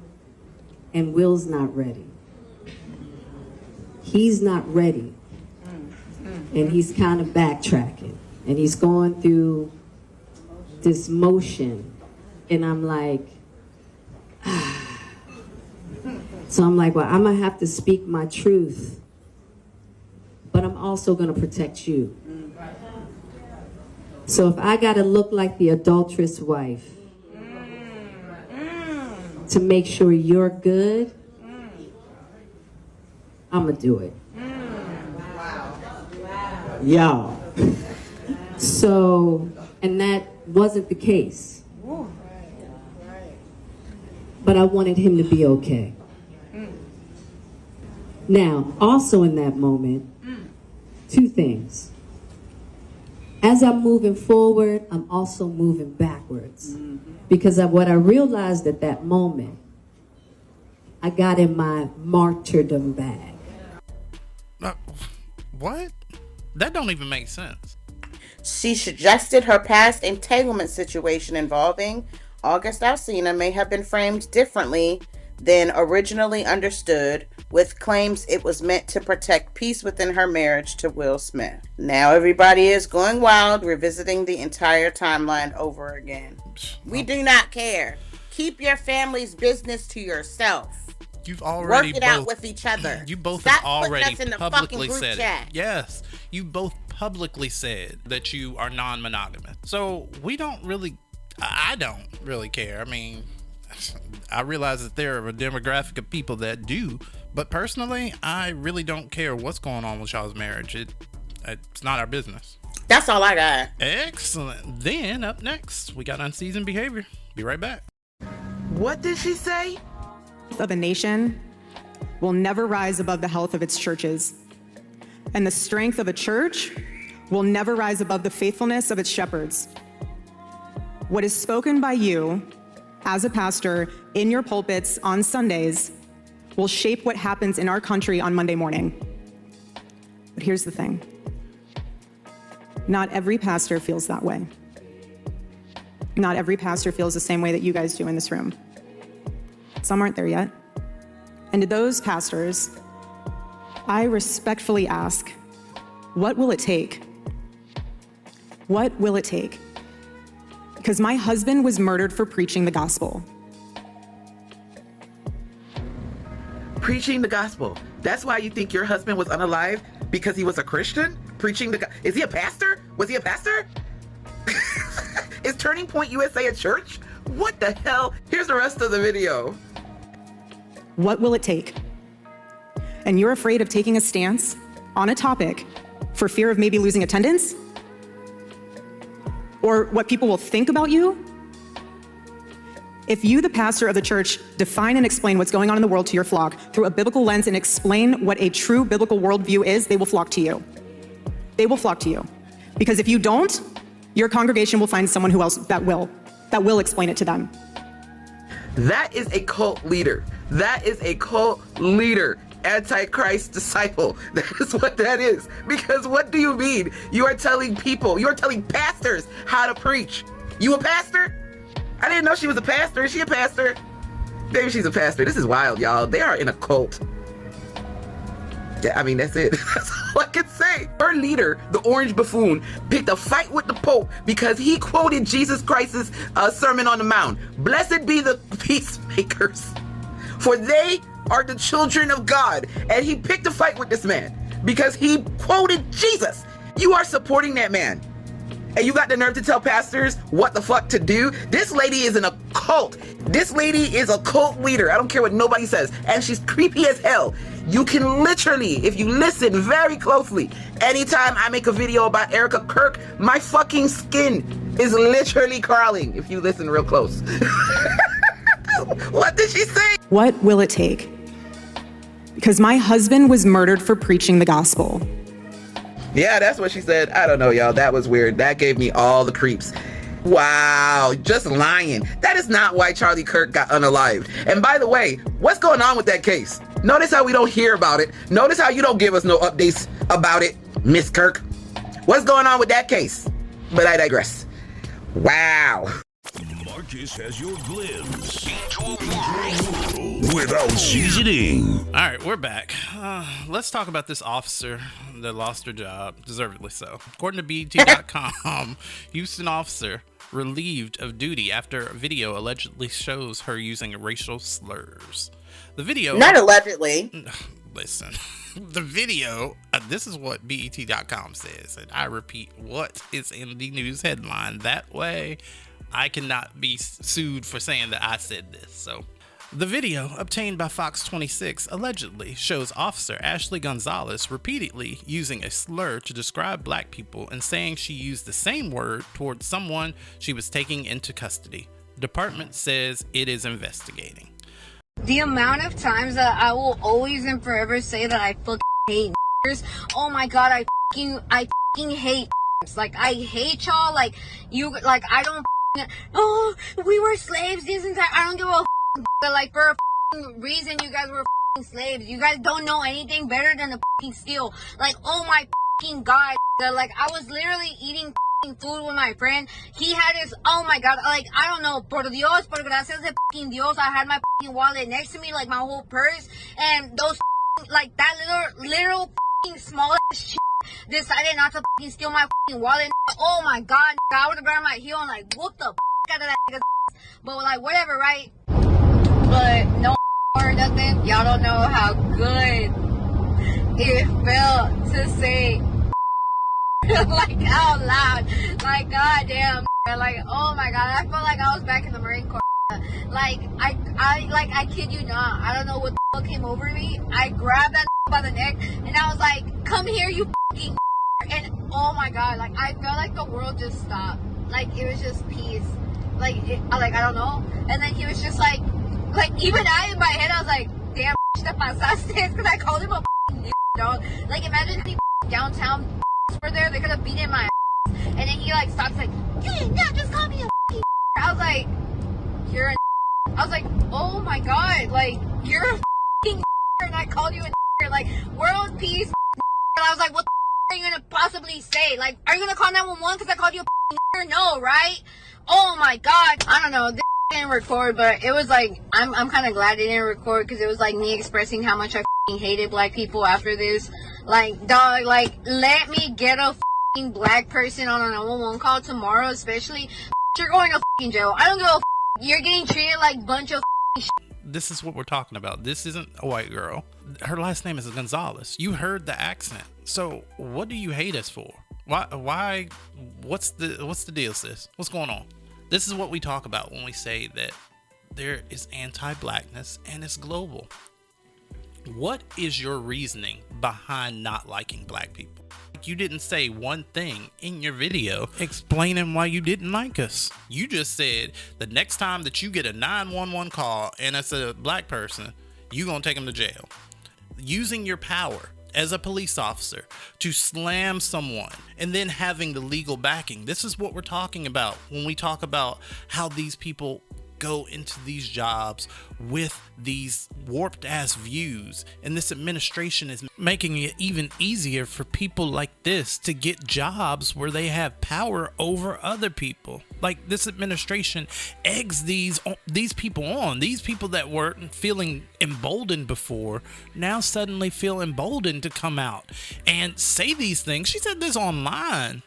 and Will's not ready. He's not ready. And he's kind of backtracking, and he's going through this motion, and I'm like, So I'm like, well, I'm gonna have to speak my truth, but I'm also gonna protect you. So if I gotta look like the adulterous wife to make sure you're good, I'm gonna do it. Y'all. So, and that wasn't the case. But I wanted him to be okay. Now, also in that moment, two things. As I'm moving forward, I'm also moving backwards. Because of what I realized at that moment, I got in my martyrdom bag. What? That don't even make sense. She suggested her past entanglement situation involving August Alsina may have been framed differently than originally understood, with claims it was meant to protect peace within her marriage to Will Smith. Now everybody is going wild, revisiting the entire timeline over again. We do not care. Keep your family's business to yourself. You've already work it out with each other. You both Stop have already putting us in the publicly fucking group said chat. it. Yes, you both publicly said that you are non-monogamous. So we don't really, I don't really care. I mean, I realize that there are a demographic of people that do, but personally, I really don't care what's going on with y'all's marriage. It's not our business. That's all I got. Excellent. Then up next, we got unseasoned behavior. Be right back. What did she say? Of a nation will never rise above the health of its churches, and the strength of a church will never rise above the faithfulness of its shepherds. What is spoken by you as a pastor in your pulpits on Sundays will shape what happens in our country on Monday morning. But here's the thing. Not every pastor feels that way. Not every pastor feels the same way that you guys do in this room. Some aren't there yet. And to those pastors, I respectfully ask, what will it take? What will it take? Because my husband was murdered for preaching the gospel. Preaching the gospel. That's why you think your husband was unalive? Because he was a Christian? Preaching the gospel. Is he a pastor? Was he a pastor? Is Turning Point USA a church? What the hell? Here's the rest of the video. What will it take? And you're afraid of taking a stance on a topic for fear of maybe losing attendance? Or what people will think about you? If you, the pastor of the church, define and explain what's going on in the world to your flock through a biblical lens and explain what a true biblical worldview is, they will flock to you. They will flock to you. Because if you don't, your congregation will find someone who else that will explain it to them. That is a cult leader. That is a cult leader. Antichrist disciple. That is what that is. Because what do you mean? You are telling people, you are telling pastors how to preach. You a pastor? I didn't know she was a pastor. Is she a pastor? Maybe she's a pastor. This is wild, y'all. They are in a cult. Yeah, I mean, that's it. That's all I can say. Her leader, the orange buffoon, picked a fight with the Pope because he quoted Jesus Christ's Sermon on the Mount. Blessed be the peacemakers, for they are the children of God. And he picked a fight with this man because he quoted Jesus. You are supporting that man. And you got the nerve to tell pastors what the fuck to do? This lady is in a cult. This lady is a cult leader. I don't care what nobody says. And she's creepy as hell. You can literally, if you listen very closely, anytime I make a video about Erica Kirk, my fucking skin is literally crawling if you listen real close. What did she say? What will it take? Because my husband was murdered for preaching the gospel. Yeah, that's what she said. I don't know, y'all. That was weird. That gave me all the creeps. Wow, just lying. That is not why Charlie Kirk got unalived. And by the way, what's going on with that case? Notice how we don't hear about it. Notice how you don't give us no updates about it, Miss Kirk. What's going on with that case? But I digress. Wow. Marcus has your glimpse into a world without seasoning. All right, we're back. Let's talk about this officer that lost her job, deservedly so. According to BET.com, Houston officer relieved of duty after a video allegedly shows her using racial slurs. The video... Not allegedly. Listen, the video, this is what BET.com says, and I repeat what is in the news headline. That way, I cannot be sued for saying that I said this. So, the video obtained by Fox 26 allegedly shows Officer Ashley Gonzalez repeatedly using a slur to describe black people and saying she used the same word towards someone she was taking into custody. The department says it is investigating. The amount of times that I will always and forever say that I fucking hate niggers. Oh my god, I fucking hate niggers. Like, I hate y'all. Like, you, like, I don't oh, we were slaves this entire, I don't give a but like, for a reason you guys were slaves. You guys don't know anything better than the steal. Like, oh my god. Like, I was literally eating food with my friend. He had his, oh my god, like, I don't know, por Dios, por gracias de Dios, I had my wallet next to me, like my whole purse, and those like that little small shit decided not to steal my wallet. Oh my god, I would have grabbed my heel and like whooped the out of that nigga's ass. But like, whatever, right? But no or nothing. Y'all don't know how good it felt to say like out loud, like goddamn, like oh my god, I felt like I was back in the Marine Corps. Like I kid you not, I don't know what the fuck came over me. I grabbed that by the neck and I was like, come here, you fucking, and oh my god, like I felt like the world just stopped. Like it was just peace. Like I don't know. And then he was just like even I in my head I was like, damn, te pasaste, because I called him a fucking dog. Like imagine if the downtown were there, they could have beaten my ass. And then he like stops like, you did not just call me a fucking. I was like, you're a. I was like, oh my god, like you're a fucking and I called you a like world peace. And I was like, what the are you gonna possibly say? Like, are you gonna call 911 because I called you a no, right? Oh my god, I don't know. This didn't record, but it was like I'm kind of glad it didn't record because it was like me expressing how much I hated black people after this. Like, dog, like, let me get a black person on a 911 call tomorrow, especially. You're going to jail. I don't give a You're getting treated like a bunch of This is what we're talking about. This isn't a white girl. Her last name is Gonzalez. You heard the accent. So what do you hate us for? Why? What's the deal, sis? What's going on? This is what we talk about when we say that there is anti-blackness and it's global. What is your reasoning behind not liking black people? You didn't say one thing in your video explaining why you didn't like us. You just said the next time that you get a 911 call and it's a black person, you're going to take them to jail. Using your power as a police officer to slam someone and then having the legal backing. This is what we're talking about when we talk about how these people go into these jobs with these warped ass views, and this administration is making it even easier for people like this to get jobs where they have power over other people. Like, this administration eggs these people on. These people that were feeling emboldened before now suddenly feel emboldened to come out and say these things. She said this online.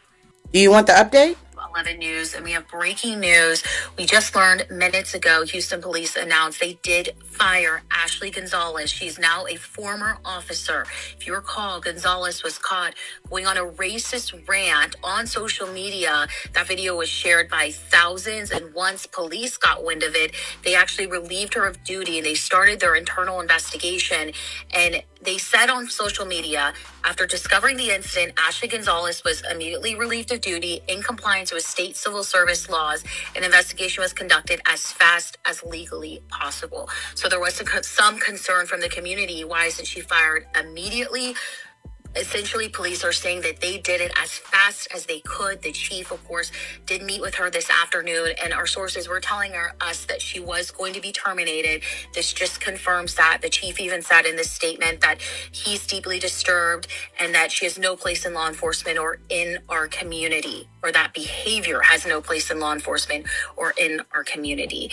Do you want the update? 11 News, and we have breaking news. We just learned minutes ago, Houston police announced they did fire Ashley Gonzalez. She's now a former officer. If you recall, Gonzalez was caught going on a racist rant on social media. That video was shared by thousands, and once police got wind of it, they actually relieved her of duty and they started their internal investigation. And they said on social media, after discovering the incident, Ashley Gonzalez was immediately relieved of duty in compliance with state civil service laws. An investigation was conducted as fast as legally possible. So there was some concern from the community. Why isn't she fired immediately? Essentially, police are saying that they did it as fast as they could. The chief, of course, did meet with her this afternoon, and our sources were telling us that she was going to be terminated. This just confirms that. The chief even said in this statement that he's deeply disturbed and that she has no place in law enforcement or in our community, or that behavior has no place in law enforcement or in our community.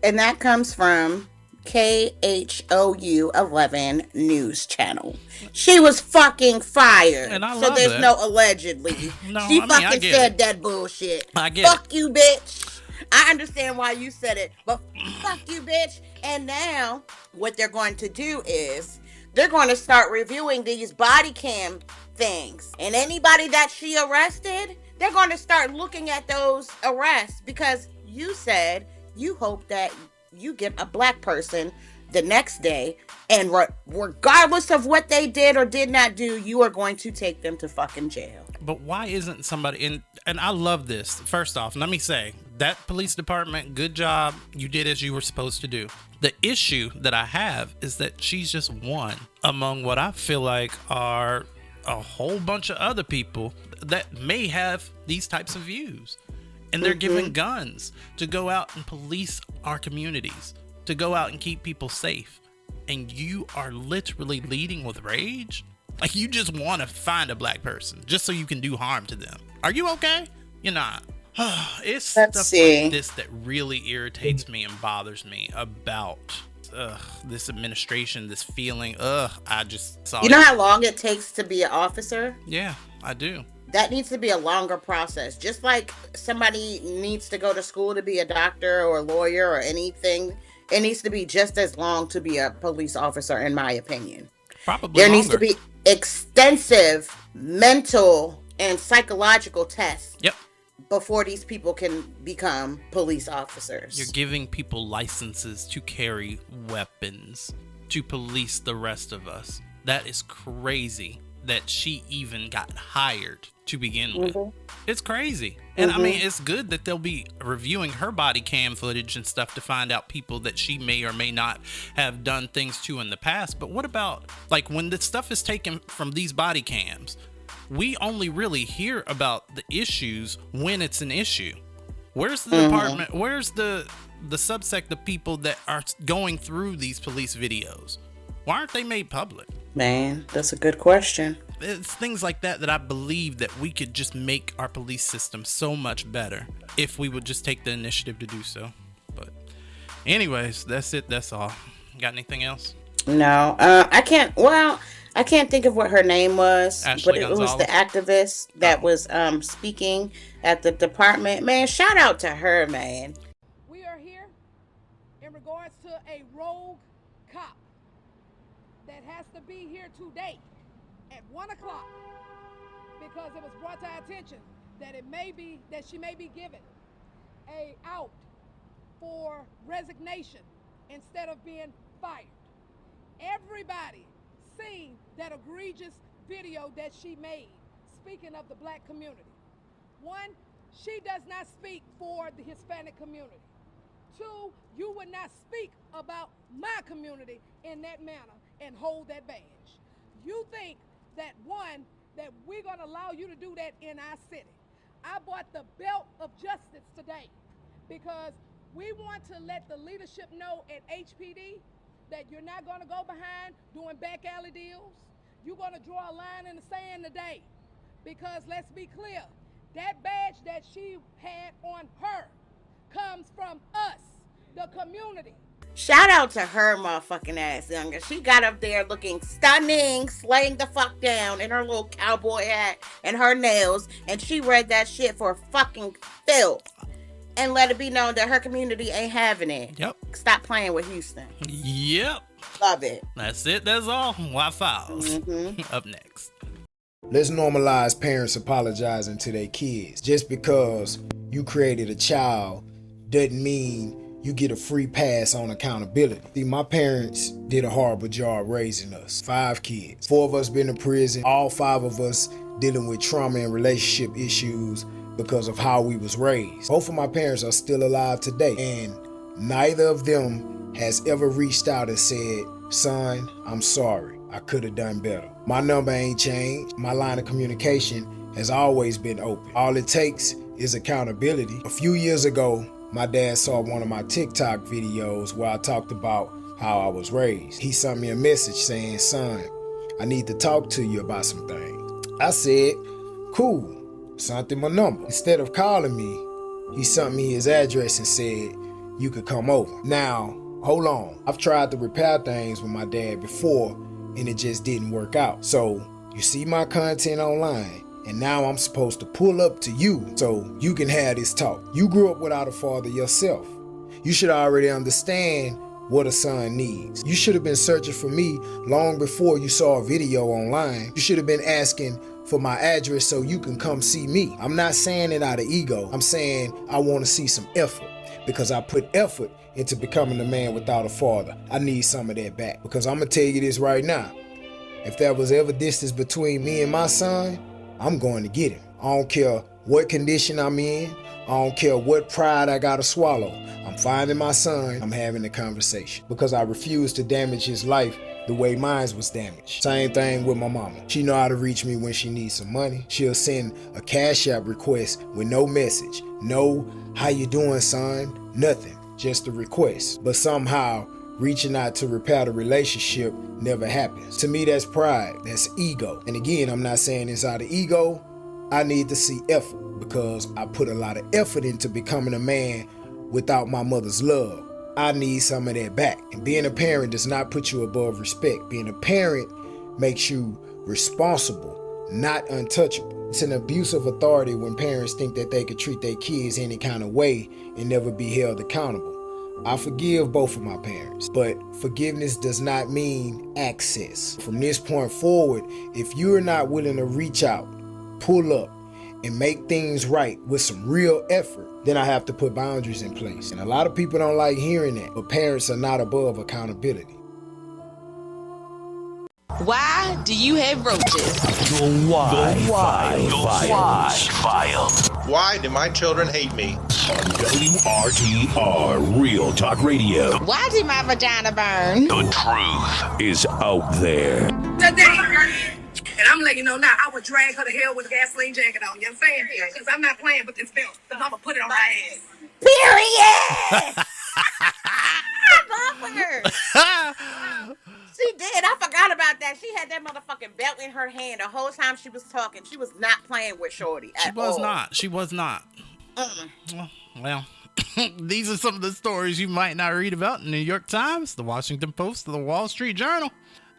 And that comes from KHOU 11 News Channel. She was fucking fired. And I so love there's that. no allegedly. No, She I mean, I fucking get said it. that bullshit. I get Fuck it. you, bitch. I understand why you said it, but fuck you, bitch. And now what they're going to do is they're going to start reviewing these body cam things. And anybody that she arrested, they're going to start looking at those arrests, because you said you hope that you get a black person the next day, and regardless of what they did or did not do, you are going to take them to fucking jail. But why isn't somebody and I love this. First off, let me say, that police department, good job. You did as you were supposed to do. The issue that I have is that she's just one among what I feel like are a whole bunch of other people that may have these types of views. And they're given guns to go out and police our communities, to go out and keep people safe. And you are literally leading with rage? Like, you just want to find a black person just so you can do harm to them. Are you okay? You're not. It's stuff like this that really irritates me and bothers me about this administration, this feeling. I just saw. You know how long it takes to be an officer? Yeah, I do. That needs to be a longer process. Just like somebody needs to go to school to be a doctor or a lawyer or anything, it needs to be just as long to be a police officer, in my opinion. Probably there longer. Needs to be extensive mental and psychological tests. Yep. Before these people can become police officers. You're giving people licenses to carry weapons to police the rest of us. That is crazy that she even got hired to begin with. It's crazy. And I mean, it's good that they'll be reviewing her body cam footage and stuff to find out people that she may or may not have done things to in the past. But what about, like, when the stuff is taken from these body cams, we only really hear about the issues when it's an issue. Where's the department? Where's the subsect of people that are going through these police videos? Why aren't they made public? Man, that's a good question. It's things like that I believe that we could just make our police system so much better if we would just take the initiative to do so. But anyways, that's it. That's all. Got anything else? No, I can't. Well, I can't think of what her name was, Ashley but it Gonzalez. was the activist that was speaking at the department. Man, shout out to her, man. We are here in regards to a rogue cop that has to be here today at 1 o'clock because it was brought to our attention that she may be given a out for resignation instead of being fired. Everybody seen that egregious video that she made, speaking of the black community. One, she does not speak for the Hispanic community. Two, you would not speak about my community in that manner and hold that badge. You think that, one, that we're gonna allow you to do that in our city. I bought the belt of justice today because we want to let the leadership know at HPD that you're not gonna go behind doing back alley deals. You're gonna draw a line in the sand today. Because let's be clear, that badge that she had on her comes from us, the community. Shout out to her motherfucking ass, younger. She got up there looking stunning, slaying the fuck down in her little cowboy hat and her nails, and she read that shit for fucking filth. And let it be known that her community ain't having it. Yep. Stop playing with Houston. Yep. Love it. That's it. That's all. Wi-Files. Up next. Let's normalize parents apologizing to their kids. Just because you created a child doesn't mean you get a free pass on accountability. See, my parents did a horrible job raising us. 5 kids. 4 of us been in prison. All 5 of us dealing with trauma and relationship issues because of how we was raised. Both of my parents are still alive today, and neither of them has ever reached out and said, "Son, I'm sorry. I could have done better. My number ain't changed. My line of communication has always been open. All it takes is accountability. A few years ago, my dad saw one of my TikTok videos where I talked about how I was raised. He sent me a message saying, son, I need to talk to you about some things. I said, cool, sent him a number. Instead of calling me, he sent me his address and said, you could come over. Now, hold on. I've tried to repair things with my dad before and it just didn't work out. So you see my content online and now I'm supposed to pull up to you so you can have this talk. You grew up without a father yourself. You should already understand what a son needs. You should have been searching for me long before you saw a video online. You should have been asking for my address so you can come see me. I'm not saying it out of ego. I'm saying I want to see some effort because I put effort into becoming a man without a father. I need some of that back because I'm going to tell you this right now. If there was ever distance between me and my son, I'm going to get him. I don't care what condition I'm in. I don't care what pride I gotta swallow. I'm finding my son. I'm having a conversation because I refuse to damage his life the way mine was damaged. Same thing with my mama. She know how to reach me when she needs some money. She'll send a Cash App request with no message. No, how you doing, son? Nothing. Just a request. But somehow, reaching out to repair the relationship never happens. To me, that's pride. That's ego. And again, I'm not saying it's out of ego. I need to see effort because I put a lot of effort into becoming a man without my mother's love. I need some of that back. And being a parent does not put you above respect. Being a parent makes you responsible, not untouchable. It's an abuse of authority when parents think that they could treat their kids any kind of way and never be held accountable. I forgive both of my parents, but forgiveness does not mean access. From this point forward, if you're not willing to reach out, pull up, and make things right with some real effort, then I have to put boundaries in place. And a lot of people don't like hearing that, but parents are not above accountability. Why do you have roaches? The Why File. Why do my children hate me? On WRTR Real Talk Radio. Why did my vagina burn? The truth is out there. And I'm letting you know now, I would drag her to hell with a gasoline jacket on. You understand? Because I'm not playing with this belt. Because I'm going to put it on my ass. Period! I love her. She did. I forgot about that. She had that motherfucking belt in her hand the whole time she was talking. She was not playing with Shorty at all. She was not. Well, these are some of the stories you might not read about in the New York Times, the Washington Post, or the Wall Street Journal.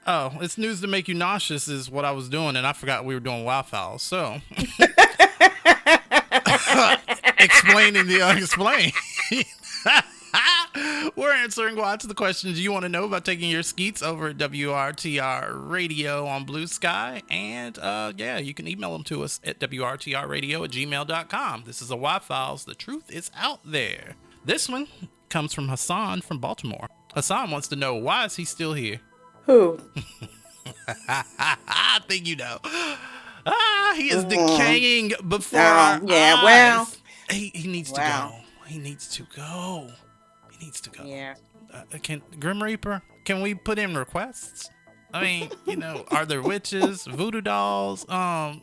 Oh, it's news to make you nauseous is what I was doing, and I forgot we were doing Wild Files. So, explaining the unexplained. We're answering lots of the questions you want to know about taking your skeets over at WRTR Radio on Blue Sky. And, you can email them to us at WRTRradio@gmail.com. This is a Wild Files. The truth is out there. This one comes from Hassan from Baltimore. Hassan wants to know, why is he still here? Who? I think you know. He is decaying before our yeah, eyes. well. He needs to go. He needs to go. Yeah. Grim Reaper, can we put in requests? I mean, are there witches, voodoo dolls? Can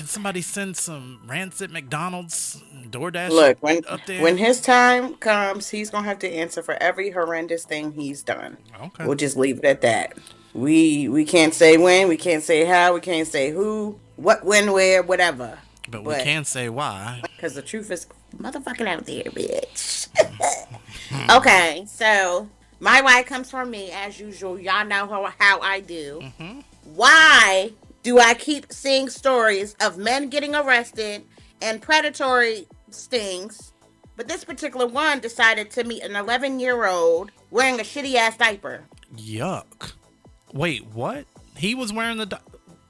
somebody send some rancid McDonald's DoorDash? Look, up there? when his time comes, he's gonna have to answer for every horrendous thing he's done. Okay. We'll just leave it at that. We can't say when, we can't say how, we can't say who, what, when, where, whatever. But we can say why. Because the truth is motherfucking out there, bitch. Okay, so my why comes from me, as usual. Y'all know how I do. Mm-hmm. Why do I keep seeing stories of men getting arrested and predatory stings, but this particular one decided to meet an 11-year-old wearing a shitty-ass diaper? Yuck. Wait, what? He was wearing the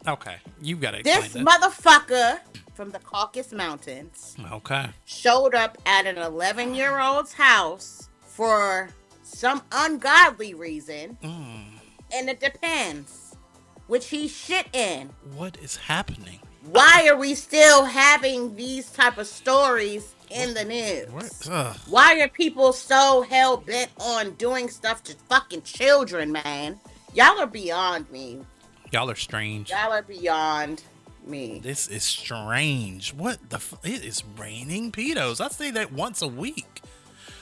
Okay, you've got to explain this. This Motherfucker from the Caucasus Mountains showed up at an 11-year-old's house for some ungodly reason, and it depends, which he shit in. What is happening? Why are we still having these type of stories in the news? Why are people so hell-bent on doing stuff to fucking children, man? Y'all are beyond me. Y'all are strange. Y'all are beyond me. This is strange. What the it is raining pedos. I say that once a week.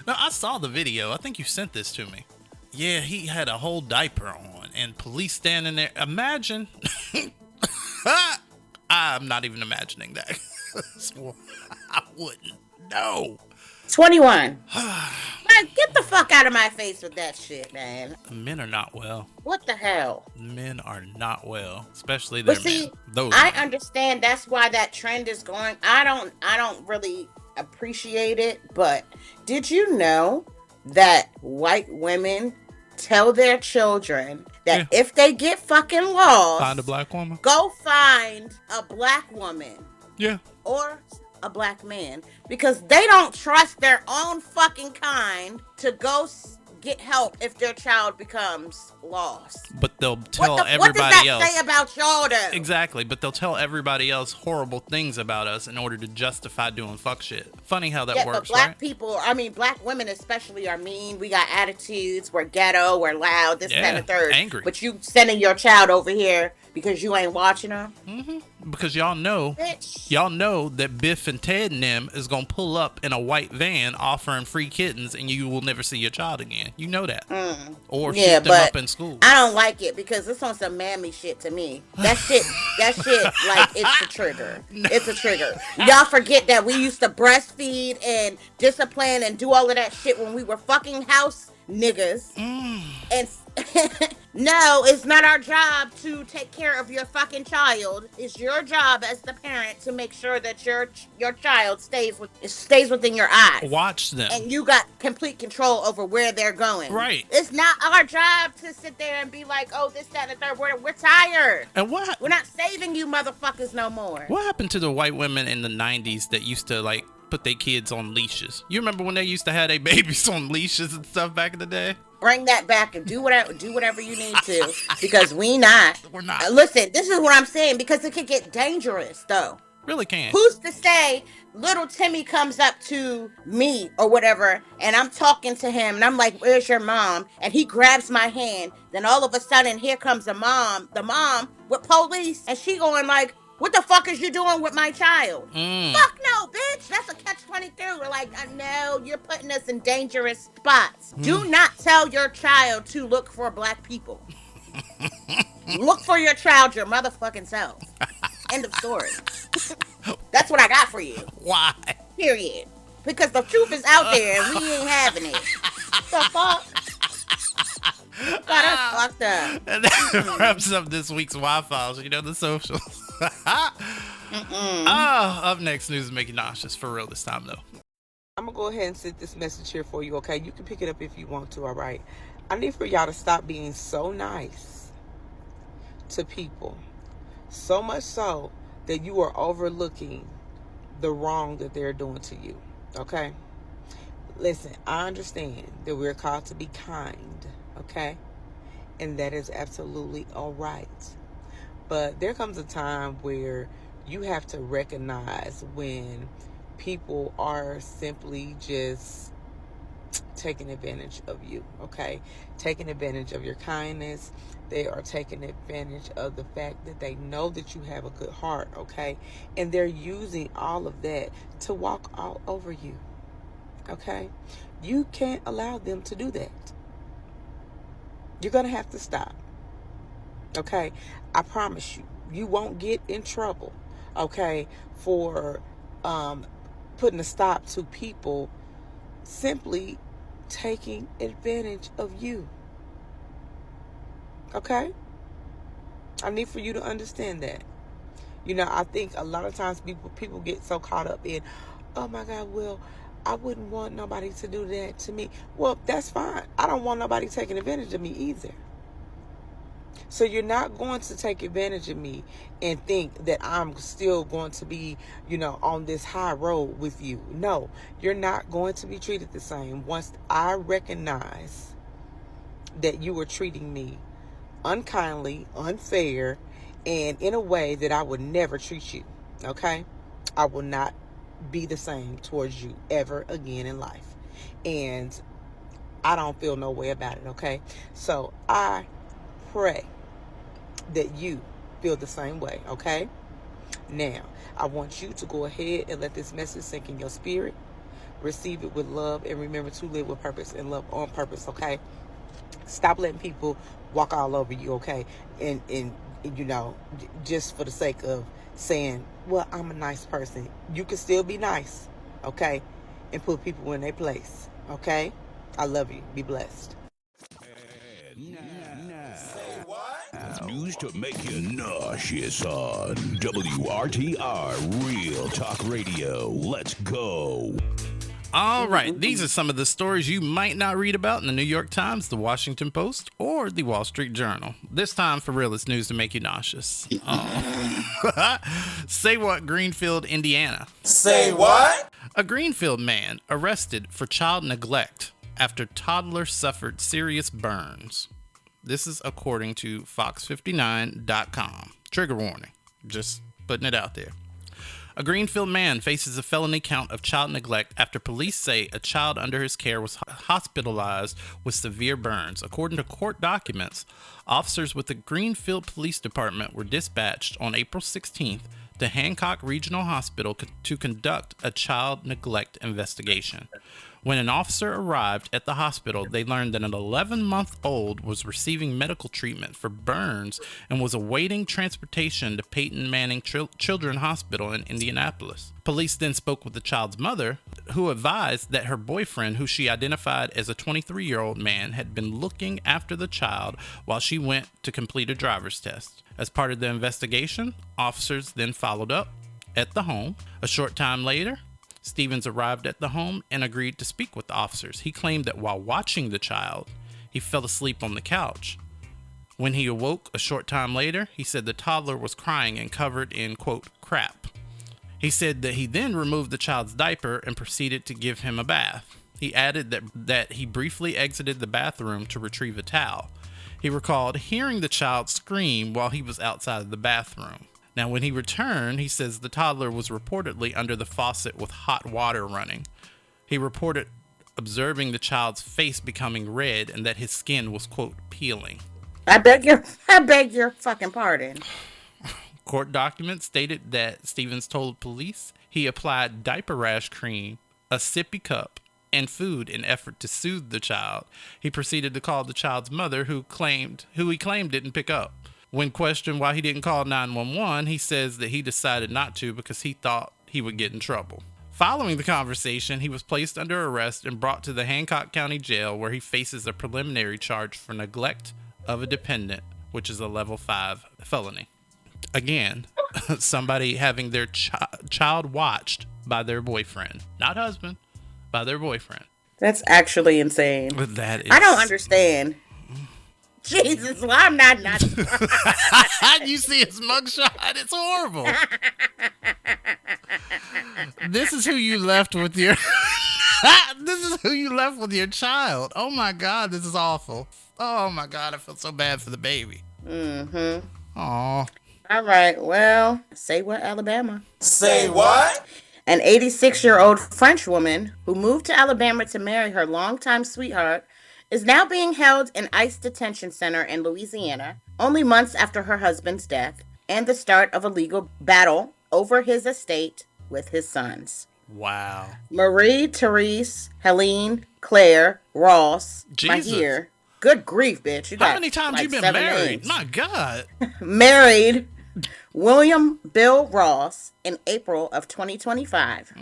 Now, I saw the video. I think you sent this to me. Yeah, he had a whole diaper on and police standing there. Imagine. I'm not even imagining that. I wouldn't. No. 21. Man, get the fuck out of my face with that shit, man. Men are not well. What the hell? Men are not well, especially their men. I understand that's why that trend is going. I don't really appreciate it, but did you know that white women tell their children that if they get fucking lost, find a black woman. Go find a black woman. Yeah. Or a black man, because they don't trust their own fucking kind to go get help if their child becomes lost. But they'll tell everybody else. What does that say about y'all, though? Exactly, but they'll tell everybody else horrible things about us in order to justify doing fuck shit. Funny how that works, but black right? people, I mean, black women especially are mean. We got attitudes. We're ghetto. We're loud. This, that, and the third. Angry. But you sending your child over here because you ain't watching them? Mm-hmm. Because y'all know that Biff and Ted and them is going to pull up in a white van offering free kittens and you will never see your child again. You know that. Or shoot them up in school. I don't like it because it's on some mammy shit to me. That shit, like, it's a trigger. It's a trigger. Y'all forget that we used to breastfeed and discipline and do all of that shit when we were fucking house niggas. And no, it's not our job to take care of your fucking child. It's your job as the parent to make sure that your child stays within your eyes. Watch them. And you got complete control over where they're going. Right. It's not our job to sit there and be like, oh, this, that, and the third. We're tired. And we're not saving you motherfuckers no more. What happened to the white women in the 90s that used to, like, put their kids on leashes? You remember when they used to have their babies on leashes and stuff back in the day? Bring that back and do whatever you need to, because we're not. Listen, this is what I'm saying, because it could get dangerous, though. Really can. Who's to say little Timmy comes up to me or whatever, and I'm talking to him, and I'm like, where's your mom? And he grabs my hand. Then all of a sudden, here comes the mom with police, and she going like, what the fuck is you doing with my child? Fuck no, bitch. That's a catch-22. We're like, no, you're putting us in dangerous spots. Do not tell your child to look for black people. Look for your child your motherfucking self. End of story. That's what I got for you. Why? Period. Because the truth is out there and we ain't having it. The fuck? God, that's fucked up. And that wraps up this week's Wi-Files. You know, the socials. Up next, news is making nauseous for real this time, though. I'm going to go ahead and send this message here for you, okay? You can pick it up if you want to, all right? I need for y'all to stop being so nice to people. So much so that you are overlooking the wrong that they're doing to you, okay? Listen, I understand that we're called to be kind, okay? And that is absolutely all right. But there comes a time where you have to recognize when people are simply just taking advantage of you, okay? Taking advantage of your kindness. They are taking advantage of the fact that they know that you have a good heart, okay? And they're using all of that to walk all over you, okay? You can't allow them to do that. You're going to have to stop, okay? I promise you, you won't get in trouble, okay, for putting a stop to people simply taking advantage of you. Okay? I need for you to understand that. You know, I think a lot of times people get so caught up in, oh my God, well, I wouldn't want nobody to do that to me. Well, that's fine. I don't want nobody taking advantage of me either. So you're not going to take advantage of me and think that I'm still going to be, you know, on this high road with you. No, you're not going to be treated the same. Once I recognize that you were treating me unkindly, unfair, and in a way that I would never treat you, okay? I will not be the same towards you ever again in life. And I don't feel no way about it, okay? So I pray that you feel the same way, okay? Now, I want you to go ahead and let this message sink in your spirit. Receive it with love and remember to live with purpose and love on purpose, okay? Stop letting people walk all over you, okay? And you know, just for the sake of saying, well, I'm a nice person. You can still be nice, okay? And put people in their place, okay? I love you. Be blessed. News to make you nauseous on WRTR Real Talk Radio. Let's go. All right, these are some of the stories you might not read about in the New York Times, the Washington Post, or the Wall Street Journal. This time, for real, it's news to make you nauseous. Say what, Greenfield, Indiana. Say what? A Greenfield man arrested for child neglect after toddler suffered serious burns. This is according to Fox59.com. Trigger warning. Just putting it out there. A Greenfield man faces a felony count of child neglect after police say a child under his care was hospitalized with severe burns. According to court documents, officers with the Greenfield Police Department were dispatched on April 16th to Hancock Regional Hospital to conduct a child neglect investigation. When an officer arrived at the hospital, they learned that an 11-month-old was receiving medical treatment for burns and was awaiting transportation to Peyton Manning Children's Hospital in Indianapolis. Police then spoke with the child's mother, who advised that her boyfriend, who she identified as a 23-year-old man, had been looking after the child while she went to complete a driver's test. As part of the investigation, officers then followed up at the home. A short time later, Stevens arrived at the home and agreed to speak with the officers. He claimed that while watching the child, he fell asleep on the couch. When he awoke a short time later, he said the toddler was crying and covered in, quote, crap. He said that he then removed the child's diaper and proceeded to give him a bath. He added that he briefly exited the bathroom to retrieve a towel. He recalled hearing the child scream while he was outside of the bathroom. Now, when he returned, he says the toddler was reportedly under the faucet with hot water running. He reported observing the child's face becoming red and that his skin was, quote, peeling. I beg your fucking pardon. Court documents stated that Stevens told police he applied diaper rash cream, a sippy cup, and food in effort to soothe the child. He proceeded to call the child's mother, who he claimed didn't pick up. When questioned why he didn't call 911, he says that he decided not to because he thought he would get in trouble. Following the conversation, he was placed under arrest and brought to the Hancock County Jail, where he faces a preliminary charge for neglect of a dependent, which is a level 5 felony. Again, somebody having their child watched by their boyfriend, not husband, by their boyfriend. That's actually insane. That is. I don't understand. Jesus, well, I'm not. You see his mugshot? It's horrible. This is who you left with your. This is who you left with your child. Oh my God, this is awful. Oh my God, I feel so bad for the baby. Mm-hmm. Aw. All right. Well, say what, Alabama? Say what? An 86-year-old French woman who moved to Alabama to marry her longtime sweetheart is now being held in ICE detention center in Louisiana, only months after her husband's death and the start of a legal battle over his estate with his sons. Wow. Marie Therese Helene Claire Ross. Jesus. My ear. Good grief, bitch. You got How many times like you been 7 married? names. My God. Married William Bill Ross in April of 2025.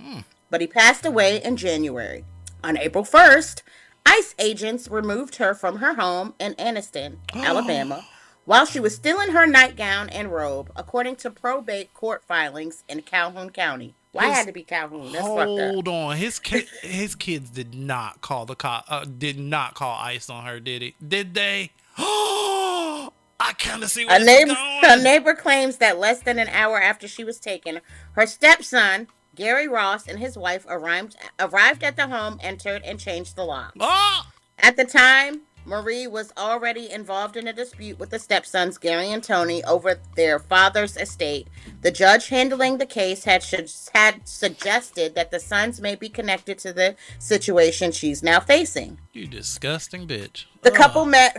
But he passed away in January. On April 1st, ICE agents removed her from her home in Anniston, Alabama, while she was still in her nightgown and robe, according to probate court filings in Calhoun County. Why had to be Calhoun? That's fucked up. Hold on. His kids did not call the did not call ICE on her, did he? Did they? Oh, I kind of see where this is going. A neighbor claims that less than an hour after she was taken, her stepson, Gary Ross, and his wife arrived at the home, entered, and changed the locks. Oh! At the time, Marie was already involved in a dispute with the stepsons, Gary and Tony, over their father's estate. The judge handling the case had suggested that the sons may be connected to the situation she's now facing. You disgusting bitch. The couple met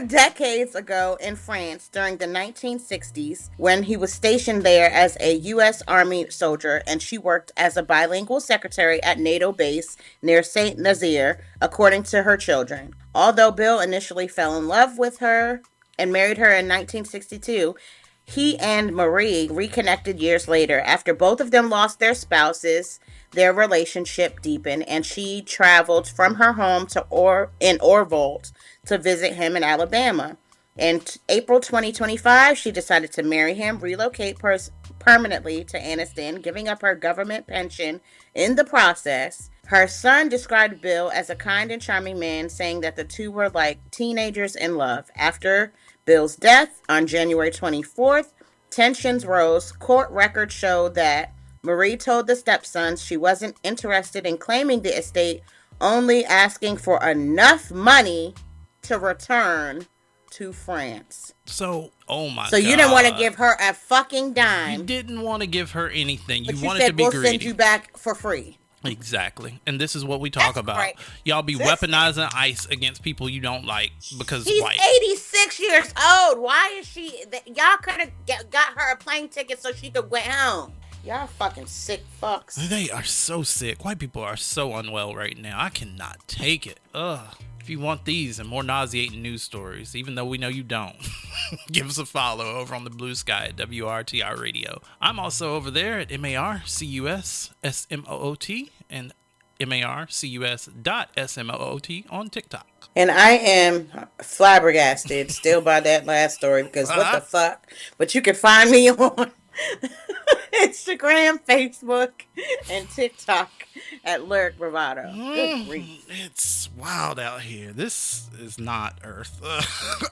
decades ago in France during the 1960s when he was stationed there as a U.S. Army soldier, and she worked as a bilingual secretary at NATO base near Saint Nazaire, according to her children. Although Bill initially fell in love with her and married her in 1962, he and Marie reconnected years later. After both of them lost their spouses, their relationship deepened, and she traveled from her home to Orville to visit him in Alabama. In April 2025, she decided to marry him, relocate permanently to Anniston, giving up her government pension in the process. Her son described Bill as a kind and charming man, saying that the two were like teenagers in love. After Bill's death on January 24th, tensions rose. Court records show that Marie told the stepsons she wasn't interested in claiming the estate, only asking for enough money to return to France. So, oh my God. So you didn't want to give her a fucking dime. You didn't want to give her anything. But You you wanted said to be we'll greedy. send you back for free. Exactly. And this is what we talk about. Right. Y'all be weaponizing ICE against people you don't like because She's white. 86 years old. Why is she? Y'all could have got her a plane ticket so she could go home. Y'all fucking sick fucks. They are so sick. White people are so unwell right now. I cannot take it. Ugh. If you want these and more nauseating news stories, even though we know you don't, give us a follow over on the blue sky at WRTR Radio. I'm also over there at MARCUSSMOOT and MARCUS.SMOOT on TikTok. And I am flabbergasted still by that last story because what the fuck? But you can find me on Instagram, Facebook, and TikTok at Lyric Bravado. Good grief. It's wild out here. This is not Earth.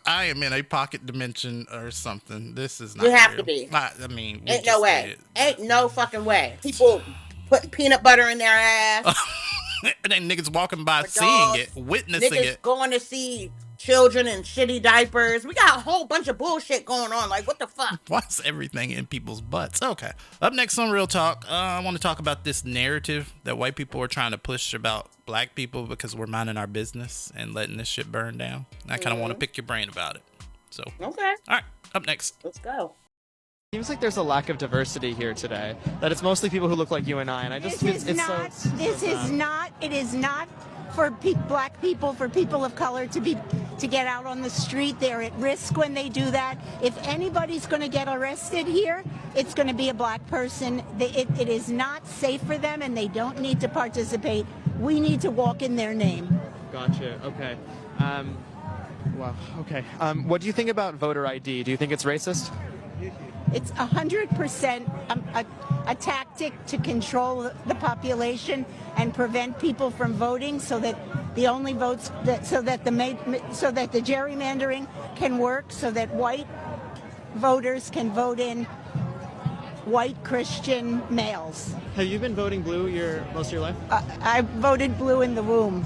I am in a pocket dimension or something. This is not You have real. to be. I mean, we Ain't no just way. did. Ain't no fucking way. People putting peanut butter in their ass. And then niggas walking by For seeing dogs. it, witnessing Niggas it. going to see children in shitty diapers. We got a whole bunch of bullshit going on. Like, what the fuck? Why is everything in people's butts? Okay. Up next on Real Talk, I want to talk about this narrative that white people are trying to push about black people because we're minding our business and letting this shit burn down. And I kind of want to pick your brain about it. So, okay. All right. Up next. Let's go. Seems like there's a lack of diversity here today. That it's mostly people who look like you and I. And I just It is not for black people, for people of color to get out on the street. They're at risk when they do that. If anybody's going to get arrested here, it's going to be a black person. It is not safe for them, and they don't need to participate. We need to walk in their name. Gotcha. Okay. Wow. Okay. What do you think about voter ID? Do you think it's racist? It's 100% a tactic to control the population and prevent people from voting, so that the only votes so that the gerrymandering can work, so that white voters can vote in white Christian males. Have you been voting blue most of your life? I voted blue in the womb.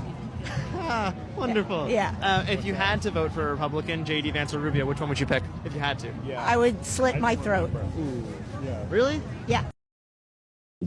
Ah, wonderful. Yeah. If you had to vote for a Republican, J.D. Vance or Rubio, which one would you pick if you had to? I would slit my throat. Really? Yeah.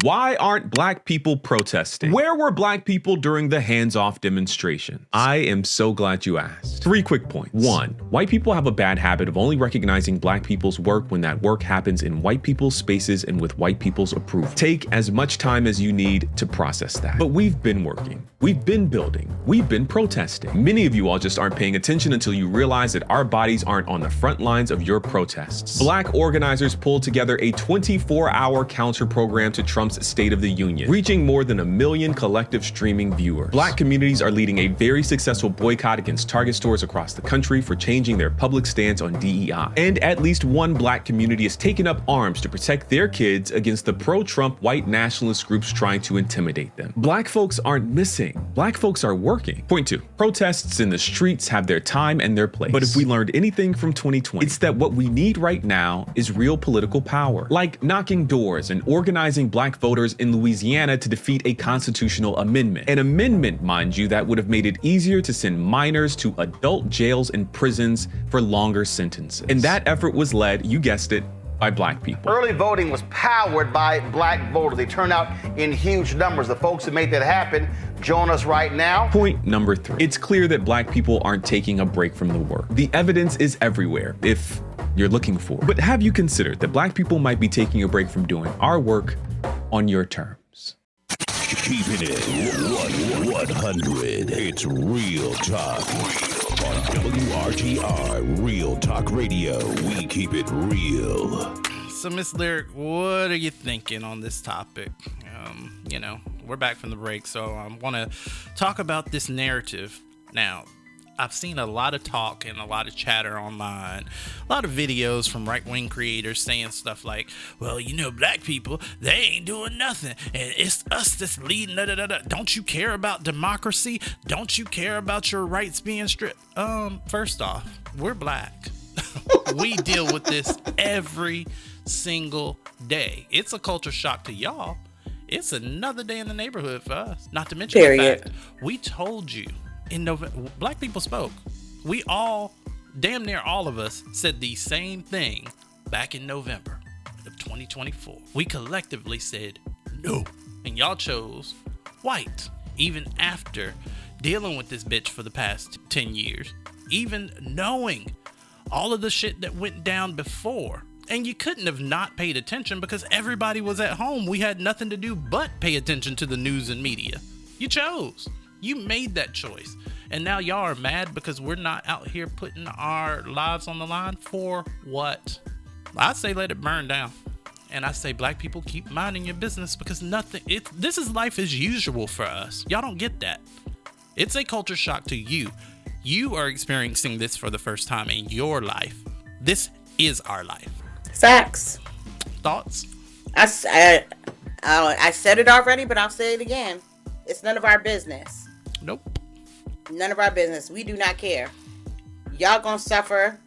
Why aren't black people protesting? Where were black people during the hands-off demonstrations? I am so glad you asked. 3 quick points. 1, white people have a bad habit of only recognizing black people's work when that work happens in white people's spaces and with white people's approval. Take as much time as you need to process that. But we've been working. We've been building. We've been protesting. Many of you all just aren't paying attention until you realize that our bodies aren't on the front lines of your protests. Black organizers pulled together a 24-hour counter program to Trump's State of the Union, reaching more than 1 million collective streaming viewers. Black communities are leading a very successful boycott against Target stores across the country for changing their public stance on DEI. And at least one black community has taken up arms to protect their kids against the pro-Trump white nationalist groups trying to intimidate them. Black folks aren't missing. Black folks are working. Point 2, protests in the streets have their time and their place. But if we learned anything from 2020, it's that what we need right now is real political power, like knocking doors and organizing black voters in Louisiana to defeat a constitutional amendment. An amendment, mind you, that would have made it easier to send minors to adult jails and prisons for longer sentences. And that effort was led, you guessed it, by black people. Early voting was powered by black voters. They turned out in huge numbers. The folks who made that happen join us right now. Point number 3. It's clear that black people aren't taking a break from the work. The evidence is everywhere, if you're looking for it. But have you considered that black people might be taking a break from doing our work on your terms? Keeping it 100. It's Real Talk. On WRTR, Real Talk Radio. We keep it real. So, Miss Lyric, what are you thinking on this topic? We're back from the break, so I want to talk about this narrative. Now, I've seen a lot of talk and a lot of chatter online, a lot of videos from right-wing creators saying stuff like, well, black people, they ain't doing nothing, and it's us that's leading, Don't you care about democracy? Don't you care about your rights being stripped? First off, we're black. We deal with this every single day. It's a culture shock to y'all. It's another day in the neighborhood for us. Not to mention the fact we told you in November, black people spoke. We all, damn near all of us, said the same thing back in November of 2024. We collectively said no, and y'all chose white. Even after dealing with this bitch for the past 10 years, even knowing all of the shit that went down before. And you couldn't have not paid attention because everybody was at home. We had nothing to do but pay attention to the news and media. You chose. You made that choice. And now y'all are mad because we're not out here putting our lives on the line for what? I say let it burn down. And I say black people keep minding your business because this is life as usual for us. Y'all don't get that. It's a culture shock to you. You are experiencing this for the first time in your life. This is our life. Facts. Thoughts? I said it already, but I'll say it again. It's none of our business. Nope. None of our business. We do not care. Y'all gonna suffer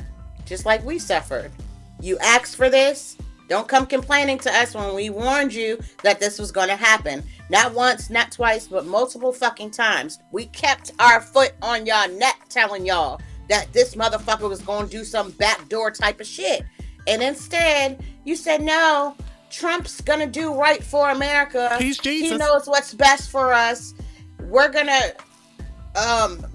just like we suffered. You asked for this. Don't come complaining to us when we warned you that this was gonna happen. Not once, not twice, but multiple fucking times. We kept our foot on y'all neck telling y'all that this motherfucker was gonna do some backdoor type of shit. And instead, you said, no, Trump's going to do right for America. He's Jesus. He knows what's best for us. We're going to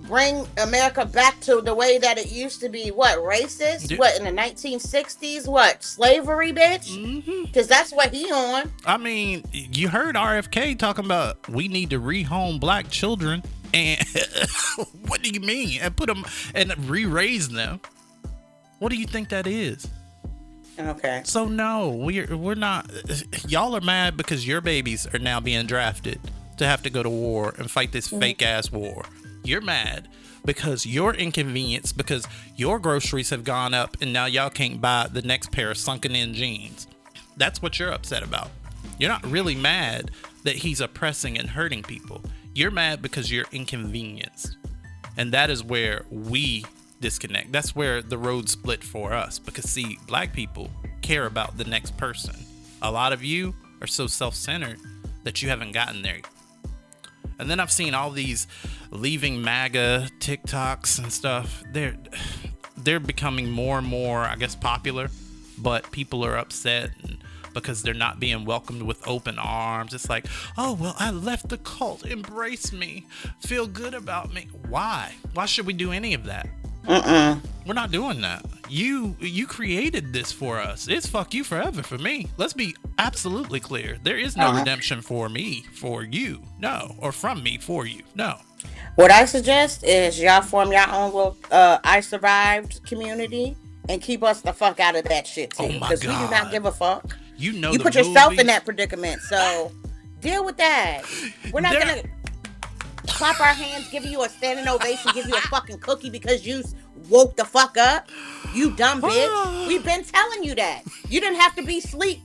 bring America back to the way that it used to be. What, racist? Yeah. What, in the 1960s? What, slavery, bitch? Because that's what he on. I mean, you heard RFK talking about we need to rehome black children. And what do you mean? And put them and re-raise them. What do you think that is? Okay. So no, we're not. Y'all are mad because your babies are now being drafted to have to go to war and fight this fake ass war. You're mad because you're inconvenienced because your groceries have gone up and now y'all can't buy the next pair of sunken in jeans. That's what you're upset about. You're not really mad that he's oppressing and hurting people. You're mad because you're inconvenienced. And that is where we disconnect. That's where the road split for us, because see, black people care about the next person. A lot of you are so self-centered that you haven't gotten there. And then I've seen all these leaving MAGA TikToks and stuff. They're becoming more and more, I guess, popular, but people are upset because they're not being welcomed with open arms. It's like, oh, well, I left the cult. Embrace me. Feel good about me. Why? Why should we do any of that? We're not doing that. You created this for us. It's fuck you forever for me. Let's be absolutely clear. There is no redemption for me, for you. No. Or from me, for you. No. What I suggest is y'all form your own little I survived community and keep us the fuck out of that shit too. Because we do not give a fuck. You know, you put yourself in that predicament, so deal with that. We're not gonna clap our hands, give you a standing ovation, give you a fucking cookie because you woke the fuck up. You dumb bitch. We've been telling you that. You didn't have to be asleep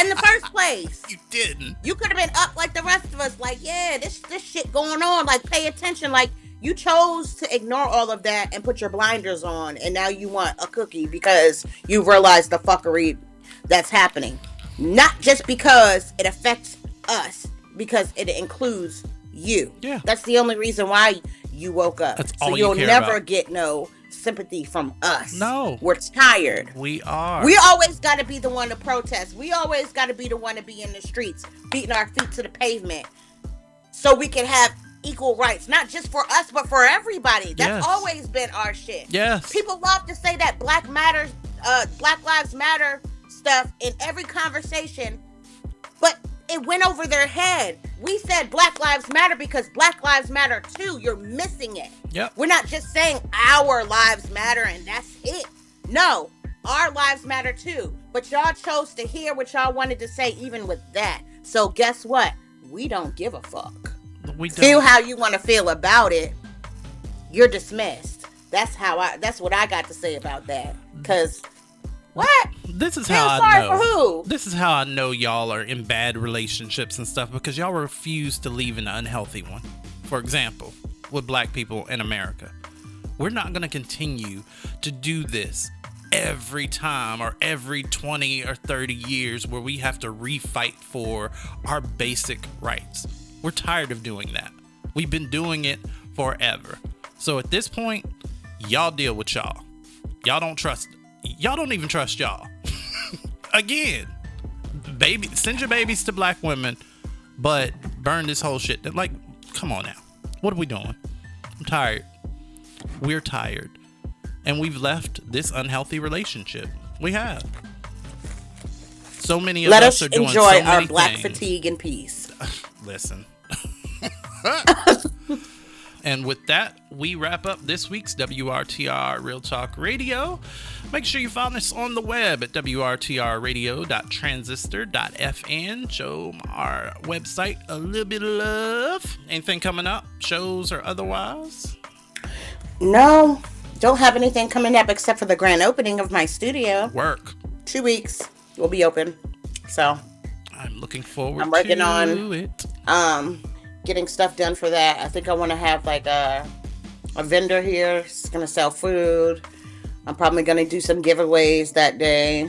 in the first place. You didn't. You could have been up like the rest of us. Like, yeah, this shit going on. Like, pay attention. Like, you chose to ignore all of that and put your blinders on, and now you want a cookie because you realize the fuckery that's happening. Not just because it affects us, because it includes you. Yeah. That's the only reason why you woke up. That's all so you'll you care never about. get no sympathy from us. No. We're tired. We are. We always got to be the one to protest. We always got to be the one to be in the streets, beating our feet to the pavement so we can have equal rights, not just for us, but for everybody. That's always been our shit. Yes. People love to say that Black Lives Matter stuff in every conversation, but it went over their head. We said Black Lives Matter because Black Lives Matter too. You're missing it. Yep. We're not just saying our lives matter and that's it. No, our lives matter too. But y'all chose to hear what y'all wanted to say even with that. So guess what? We don't give a fuck. We don't. Feel how you want to feel about it. You're dismissed. That's what I got to say about that. Cause what? This is Feel how I sorry know. For who? This is how I know y'all are in bad relationships and stuff, because y'all refuse to leave an unhealthy one. For example, with black people in America. We're not going to continue to do this every time or every 20 or 30 years where we have to refight for our basic rights. We're tired of doing that. We've been doing it forever. So at this point, y'all deal with y'all. Y'all don't even trust y'all. Again, send your babies to black women, but burn this whole shit. Like, come on now. What are we doing? I'm tired. We're tired. And we've left this unhealthy relationship. We have. So many of us are doing so many things. Let us enjoy our black fatigue in peace. Listen. And with that, we wrap up this week's WRTR Real Talk Radio. Make sure you find us on the web at wrtradio.transistor.fn. Show our website a little bit of love. Anything coming up, shows or otherwise? No, don't have anything coming up except for the grand opening of my studio. Work. 2 weeks will be open. So I'm looking forward I'm working to on it. Getting stuff done for that. I think I want to have like a vendor here. It's gonna sell food. I'm probably gonna do some giveaways that day.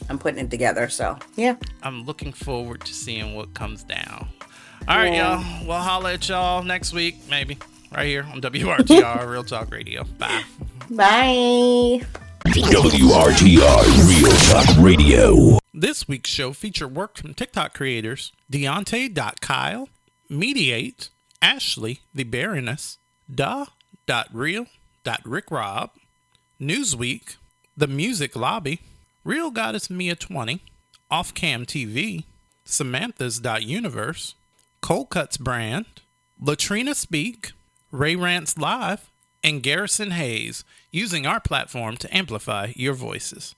I'm putting it together, so yeah. I'm looking forward to seeing what comes down. All right, y'all. We'll holla at y'all next week, maybe. Right here on WRTR Real Talk Radio. Bye. Bye. WRTR Real Talk Radio. This week's show featured work from TikTok creators Deontay.Kyle, Mediate, Ashley the Baroness, Da.Real.Rickrob, Newsweek, The Music Lobby, Real Goddess Mia 20, Off Cam TV, Samantha's Universe, Cold Cuts Brand, Latrina Speak, Ray Rants Live, and Garrison Hayes, using our platform to amplify your voices.